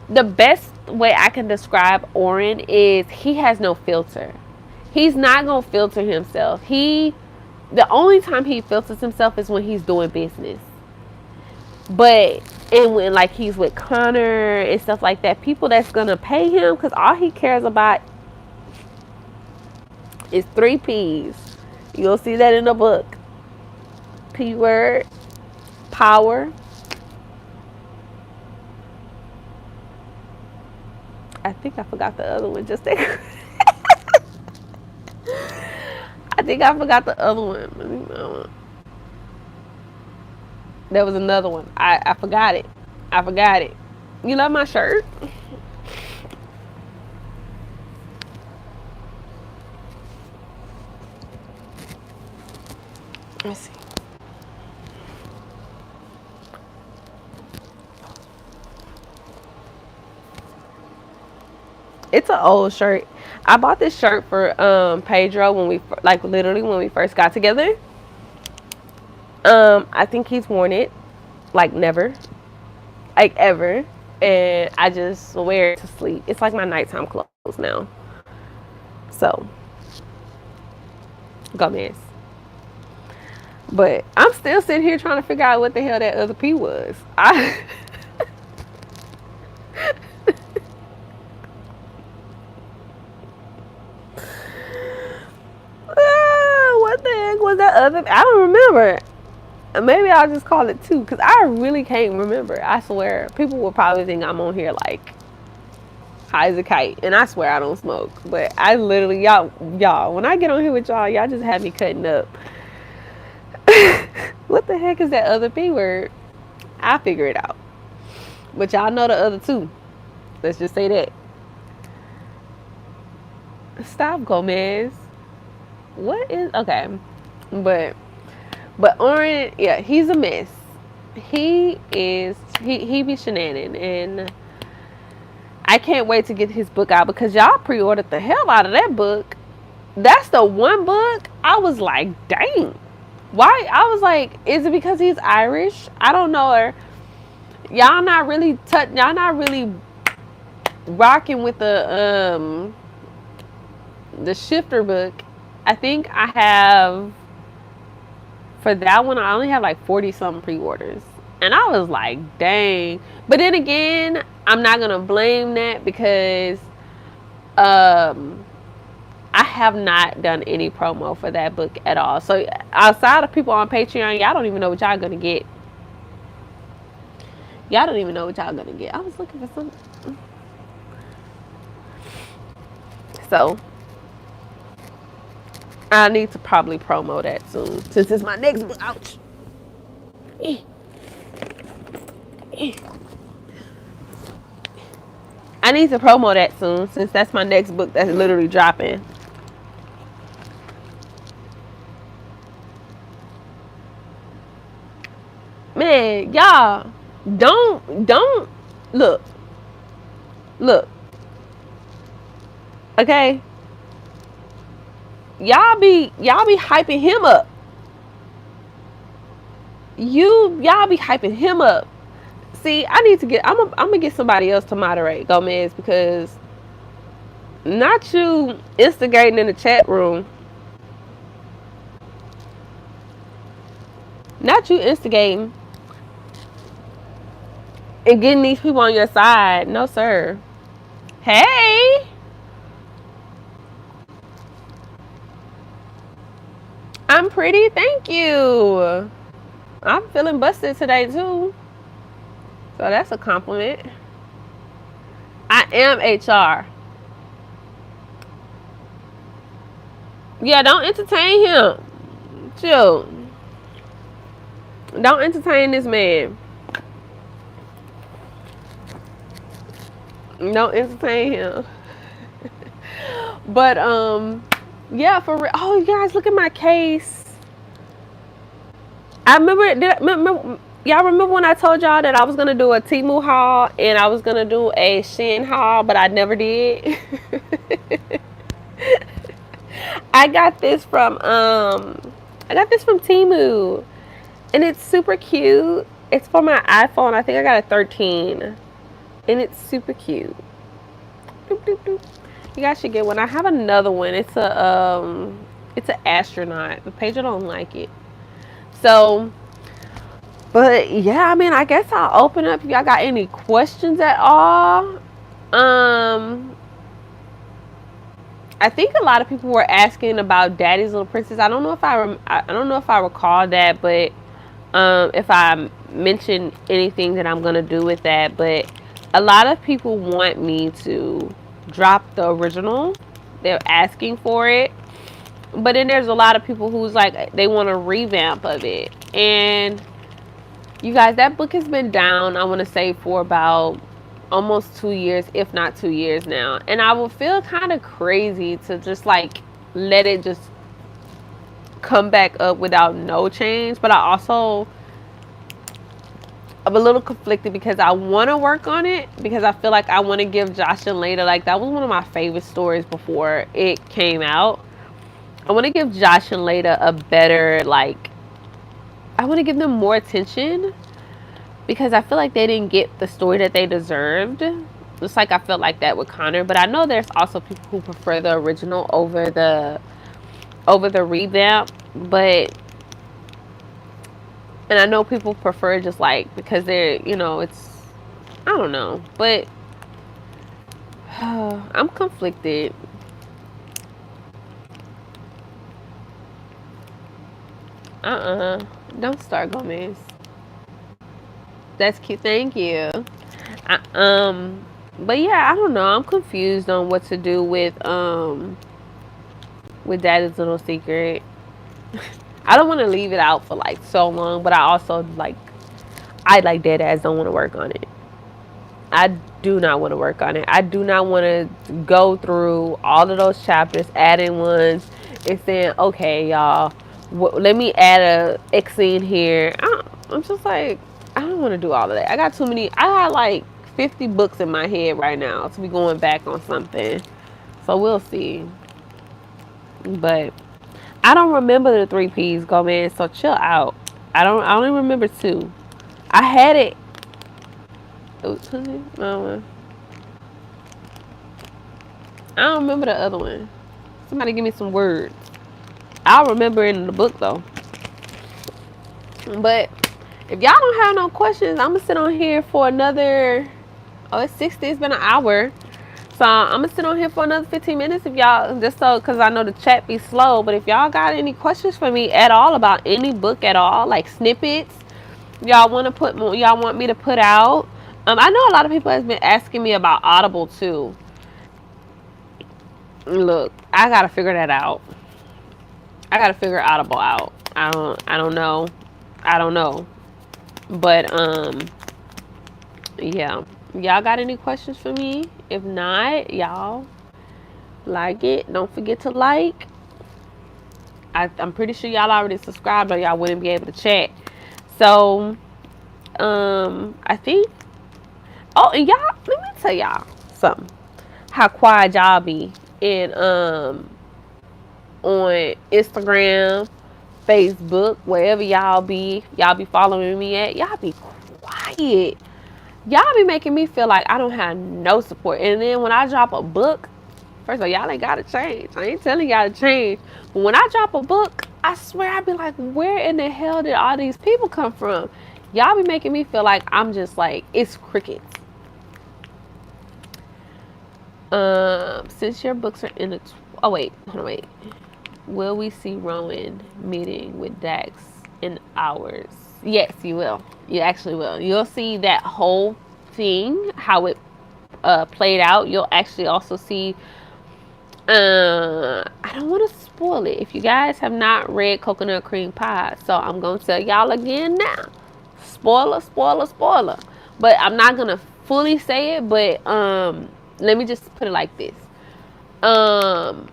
the best way I can describe Oren is he has no filter. He's not gonna filter himself. The only time he filters himself is when he's doing business. And when like he's with Connor and stuff like that, people that's gonna pay him, because all he cares about is 3 P's. You'll see that in the book. P word, power. I think I forgot the other one. Just I think I forgot the other one. There was another one. I forgot it. You love my shirt? Let's see. It's an old shirt. I bought this shirt for Pedro when we first got together. I think he's worn it like never, like ever, and I just wear it to sleep. It's like my nighttime clothes now. So, Gomez. But I'm still sitting here trying to figure out what the hell that other P was. remember. Maybe I'll just call it 2 because I really can't remember. I swear. People will probably think I'm on here like high as a kite. And I swear I don't smoke. But I literally, y'all, when I get on here with y'all just have me cutting up. What the heck is that other P word? I'll figure it out. But y'all know the other 2. Let's just say that. Stop, Gomez. What is... Okay. But Oren, yeah, he's a mess. He be shenanigans. And I can't wait to get his book out because y'all pre-ordered the hell out of that book. That's the one book I was like, dang. Why? I was like, is it because he's Irish? I don't know. Or y'all not really rocking with the Shifter book. I think I have, for that one, I only have like 40 something pre-orders. And I was like, dang. But then again, I'm not going to blame that because I have not done any promo for that book at all. So outside of people on Patreon, y'all don't even know what y'all gonna get. Y'all don't even know what y'all gonna get. I was looking for something. So I need to probably promo that soon since it's my next book. Ouch. I need to promo that soon since that's my next book that's literally dropping. Man, y'all, don't look. Okay? Y'all be hyping him up. Y'all be hyping him up. See, I need to get I'm gonna get somebody else to moderate, Gomez, because not you instigating in the chat room. Not you instigating and getting these people on your side. No, sir. Hey! I'm pretty, thank you. I'm feeling busted today, too. So that's a compliment. I am HR. Yeah, don't entertain him. Chill. Don't entertain this man. Don't entertain him. But yeah, for real. Oh, you guys, look at my case. I remember. Y'all remember when I told y'all that I was gonna do a Temu haul and I was gonna do a Shein haul, but I never did. I got this from Temu, and it's super cute. It's for my iPhone. I think I got a 13, and it's super cute. Doop, doop, doop. You guys should get one. I have another one. It's an astronaut. The page, I don't like it. So, but yeah, I mean, I guess I'll open up if y'all got any questions at all. I think a lot of people were asking about Daddy's Little Princess. I don't know if I recall that, but if I mentioned anything that I'm gonna do with that, but a lot of people want me to drop the original. They're asking for it, but then there's a lot of people who's like they want a revamp of it. And you guys, that book has been down, I want to say, for about almost 2 years, if not 2 years now. And I will feel kind of crazy to just like let it just come back up without no change. But I'm a little conflicted because I want to work on it, because I feel like I want to give Josh and Layla, like that was one of my favorite stories before it came out. I want to give Josh and Layla a better, like, I want to give them more attention because I feel like they didn't get the story that they deserved. Just like I felt like that with Connor. But I know there's also people who prefer the original over the revamp. But, and I know people prefer just like, because they're, you know, it's, I don't know. But I'm conflicted. Don't start, Gomez. That's cute. Thank you. I, but yeah, I don't know. I'm confused on what to do with Daddy's Little Secret. I don't want to leave it out for like so long, but I also I like dead ass don't want to work on it. I do not want to work on it. I do not want to go through all of those chapters, adding ones, and saying, okay, y'all, let me add a X scene here. I'm just like, I don't want to do all of that. I got too many. I got like 50 books in my head right now to be going back on something. So we'll see. But I don't remember the 3 Ps, go man. So chill out. I only remember 2. I had it. No, I don't remember the other one. Somebody give me some words. I'll remember it in the book though. But if y'all don't have no questions, I'm gonna sit on here for another. Oh, it's 60. It's been an hour. So I'm gonna sit on here for another 15 minutes if y'all, just so, because I know the chat be slow. But if y'all got any questions for me at all about any book at all, like snippets, y'all want to put more, y'all want me to put out. I know a lot of people has been asking me about Audible too. Look, I gotta figure that out. I gotta figure Audible out. I don't know. I don't know. But yeah. Y'all got any questions for me? If not, y'all like it. Don't forget to like. I'm pretty sure y'all already subscribed or y'all wouldn't be able to chat. So I think, oh, and y'all, let me tell y'all something. How quiet y'all be in on Instagram, Facebook, wherever y'all be following me at. Y'all be quiet. Y'all be making me feel like I don't have no support. And then when I drop a book, first of all, y'all ain't gotta change. I ain't telling y'all to change. But when I drop a book, I swear I be like, where in the hell did all these people come from? Y'all be making me feel like I'm just like, it's crickets. Since your books are in the oh wait, hold on, wait. Will we see Rowan meeting with Dax in hours? Yes, you will. You actually will. You'll see that whole thing, how it played out. You'll actually also see. I don't want to spoil it. If you guys have not read Coconut Cream Pie, so I'm gonna tell y'all again now. Spoiler, spoiler, spoiler. But I'm not gonna fully say it. But let me just put it like this. In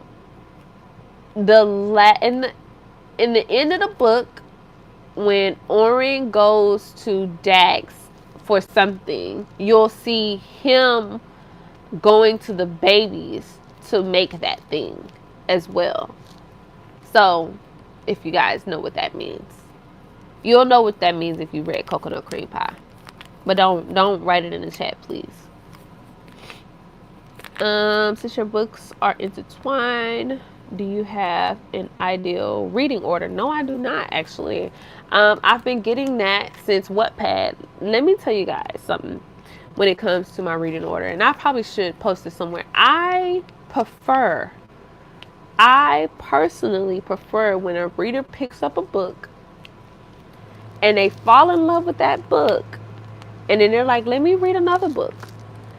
the end of the book, when Oren goes to Dax for something, you'll see him going to the babies to make that thing as well. So, if you guys know what that means, you'll know what that means if you read Coconut Cream Pie. But don't write it in the chat, please. Since your books are intertwined, do you have an ideal reading order? No, I do not actually. I've been getting that since Wattpad. Let me tell you guys something when it comes to my reading order, and I probably should post it somewhere. I personally prefer when a reader picks up a book and they fall in love with that book, and then they're like, let me read another book.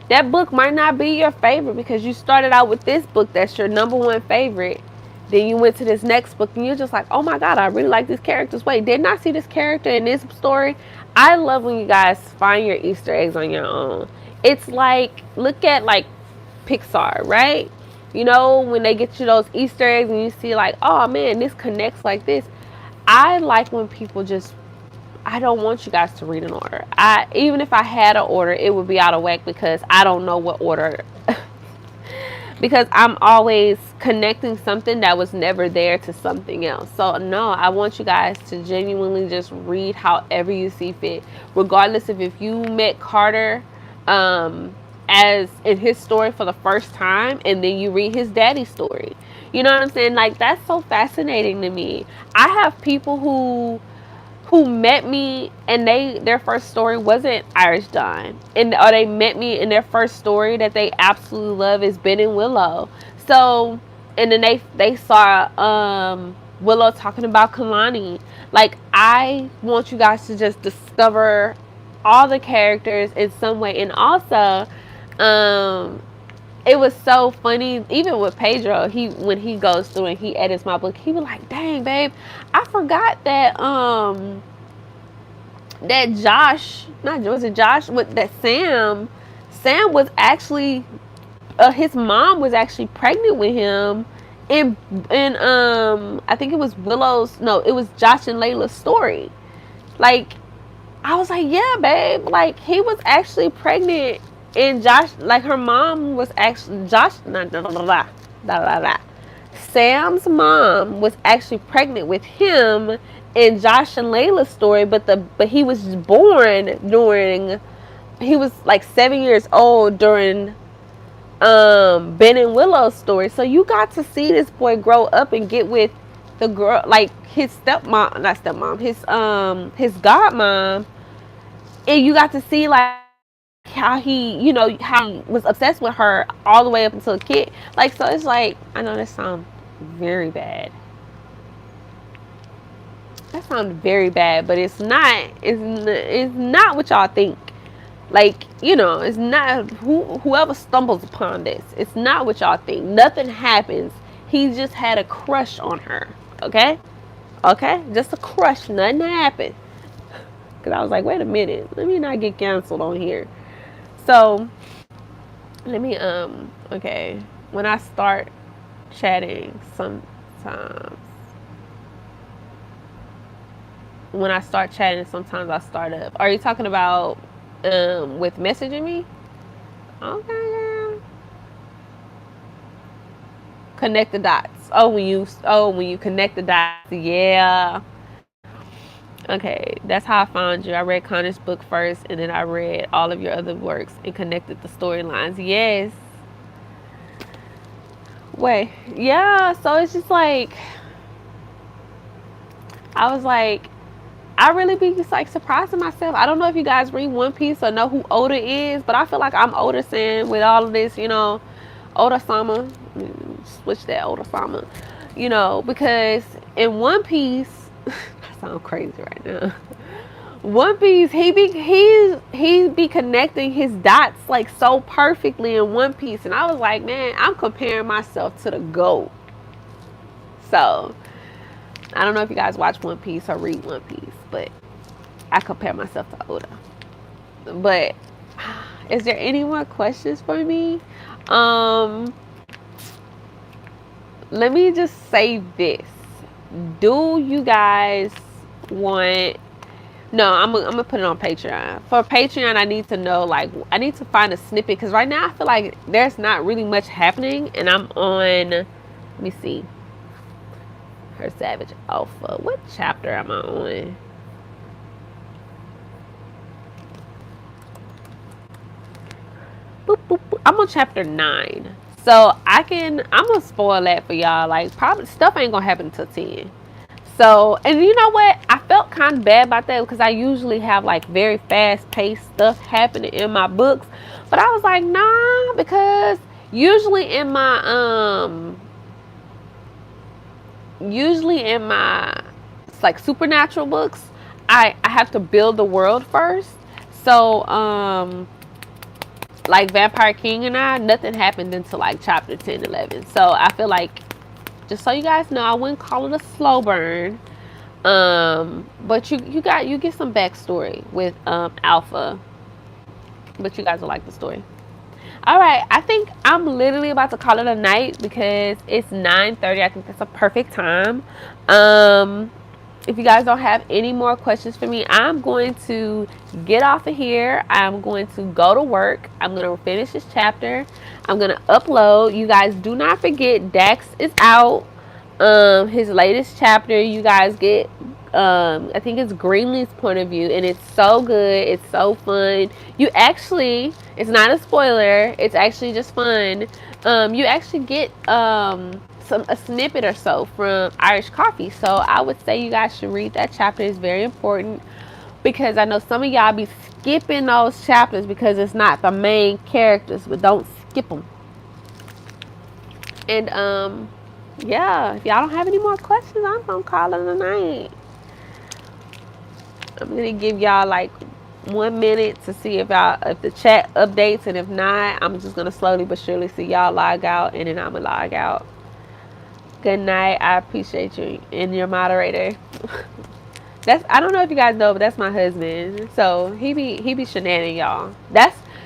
That book might not be your favorite because you started out with this book that's your number one favorite. Then you went to this next book and you're just like, oh my God, I really like this character's way. Didn't I see this character in this story? I love when you guys find your Easter eggs on your own. It's like, look at like Pixar, right? You know, when they get you those Easter eggs and you see like, oh man, this connects like this. I like when people just, I don't want you guys to read an order. Even if I had an order, it would be out of whack because I don't know what order. Because I'm always connecting something that was never there to something else. So no, I want you guys to genuinely just read however you see fit. Regardless of if you met Carter as in his story for the first time and then you read his daddy's story. You know what I'm saying? Like, that's so fascinating to me. I have people who met me and their first story wasn't Irish Dawn, or they met me and their first story that they absolutely love is Ben and Willow. So, and then they saw Willow talking about Kalani. Like, I want you guys to just discover all the characters in some way. And also, it was so funny, even with Pedro, when he goes through and he edits my book, he was like, dang, babe, I forgot that that Josh, not was it Josh, with that Sam was actually his mom was actually pregnant with him in I think it was it was Josh and Layla's story. Like, I was like, yeah, babe, like he was actually pregnant, and Josh, like her mom was actually Sam's mom was actually pregnant with him in Josh and Layla's story, but he was born during, he was like 7 years old during Ben and Willow's story. So you got to see this boy grow up and get with the girl, like his stepmom, not stepmom, his godmom, and you got to see like how how he was obsessed with her all the way up until a kid. Like, so it's like, I know that sounds very bad. That sounds very bad, but it's not. It's not what y'all think. Like, it's not whoever stumbles upon this. It's not what y'all think. Nothing happens. He just had a crush on her. Okay? Okay? Just a crush. Nothing happened. Because I was like, wait a minute. Let me not get canceled on here. So, let me, okay. When I start chatting sometimes. When I start chatting, sometimes I start up. Are you talking about with messaging me? Okay, girl. Connect the dots. When you connect the dots, yeah. Okay, that's how I found you. I read Connor's book first, and then I read all of your other works and connected the storylines. Yes. Wait, yeah. So it's just like, I was like, I really be just like surprising myself. I don't know if you guys read One Piece or know who Oda is, but I feel like I'm Oda-san with all of this, Oda-sama. Switch that, Oda-sama. Because in One Piece, I sound crazy right now. One Piece, he be connecting his dots like so perfectly in One Piece, and I was like, man, I'm comparing myself to the GOAT. So I don't know if you guys watch One Piece or read One Piece, but I compare myself to Oda. But is there any more questions for me? Let me just say this. Do you guys want... No, I'm gonna put it on Patreon. For Patreon, I need to know, like, I need to find a snippet, because right now I feel like there's not really much happening, and I'm on... Let me see. Her Savage Alpha. What chapter am I on? Boop, boop, boop. I'm on chapter 9. So I'm gonna spoil that for y'all. Like, probably stuff ain't gonna happen until 10. So, and you know what? I felt kind of bad about that, because I usually have like very fast paced stuff happening in my books. But I was like, nah, because usually in my like supernatural books, I have to build the world first. So like Vampire King and nothing happened until like chapter 10, 11. So I feel like, just so you guys know, I wouldn't call it a slow burn. But you get some backstory with Alpha. But you guys will like the story. Alright, I think I'm literally about to call it a night, because it's 9:30. I think that's a perfect time. If you guys don't have any more questions for me, I'm going to get off of here. I'm going to go to work. I'm going to finish this chapter. I'm going to upload. You guys do not forget, Dax is out. His latest chapter, you guys get, I think it's Greenleaf's point of view, and it's so good. It's so fun. You actually, it's not a spoiler. It's actually just fun. You actually get, a snippet or so from Irish Coffee. So I would say you guys should read that chapter. It's very important, because I know some of y'all be skipping those chapters because it's not the main characters, but don't skip them. And yeah, if y'all don't have any more questions, I'm gonna call it a night. I'm gonna give y'all like 1 minute to see if the chat updates, and if not, I'm just gonna slowly but surely see y'all log out, and then I'm gonna log out. Good night. I appreciate you and your moderator. I don't know if you guys know, but that's my husband. So he be shenanigans, y'all.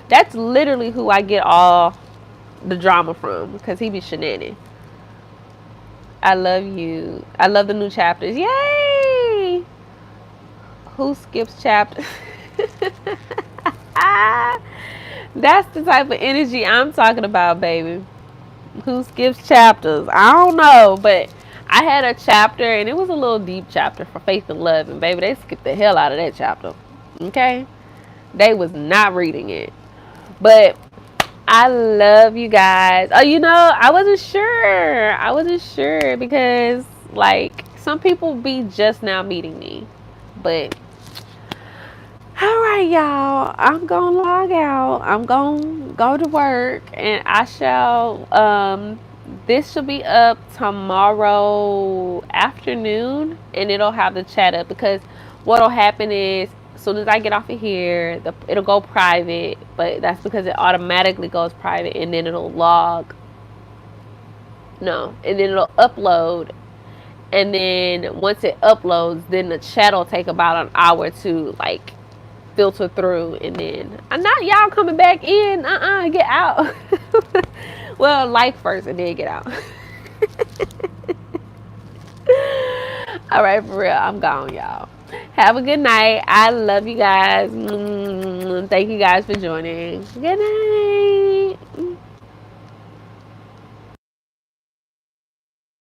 That's literally who I get all the drama from, because he be shenanigans. I love you. I love the new chapters. Yay! Who skips chapters? That's the type of energy I'm talking about, baby. Who skips chapters? I don't know, but I had a chapter, and it was a little deep chapter for Faith and Love, and baby, they skipped the hell out of that chapter. Okay? They was not reading it. But I love you guys. Oh, I wasn't sure. Because, like, some people be just now meeting me. But, all right, y'all. I'm going to log out. I'm going to go to work. And I shall, this should be up tomorrow afternoon. And it'll have the chat up. Because what'll happen is, as soon as I get off of here, it'll go private, but that's because it automatically goes private, and then it'll upload, and then once it uploads, then the chat will take about an hour to like filter through, and then not y'all coming back in, get out. Well, like first and then get out. All right, for real, I'm gone, y'all. Have a good night. I love you guys. Thank you guys for joining. Good night.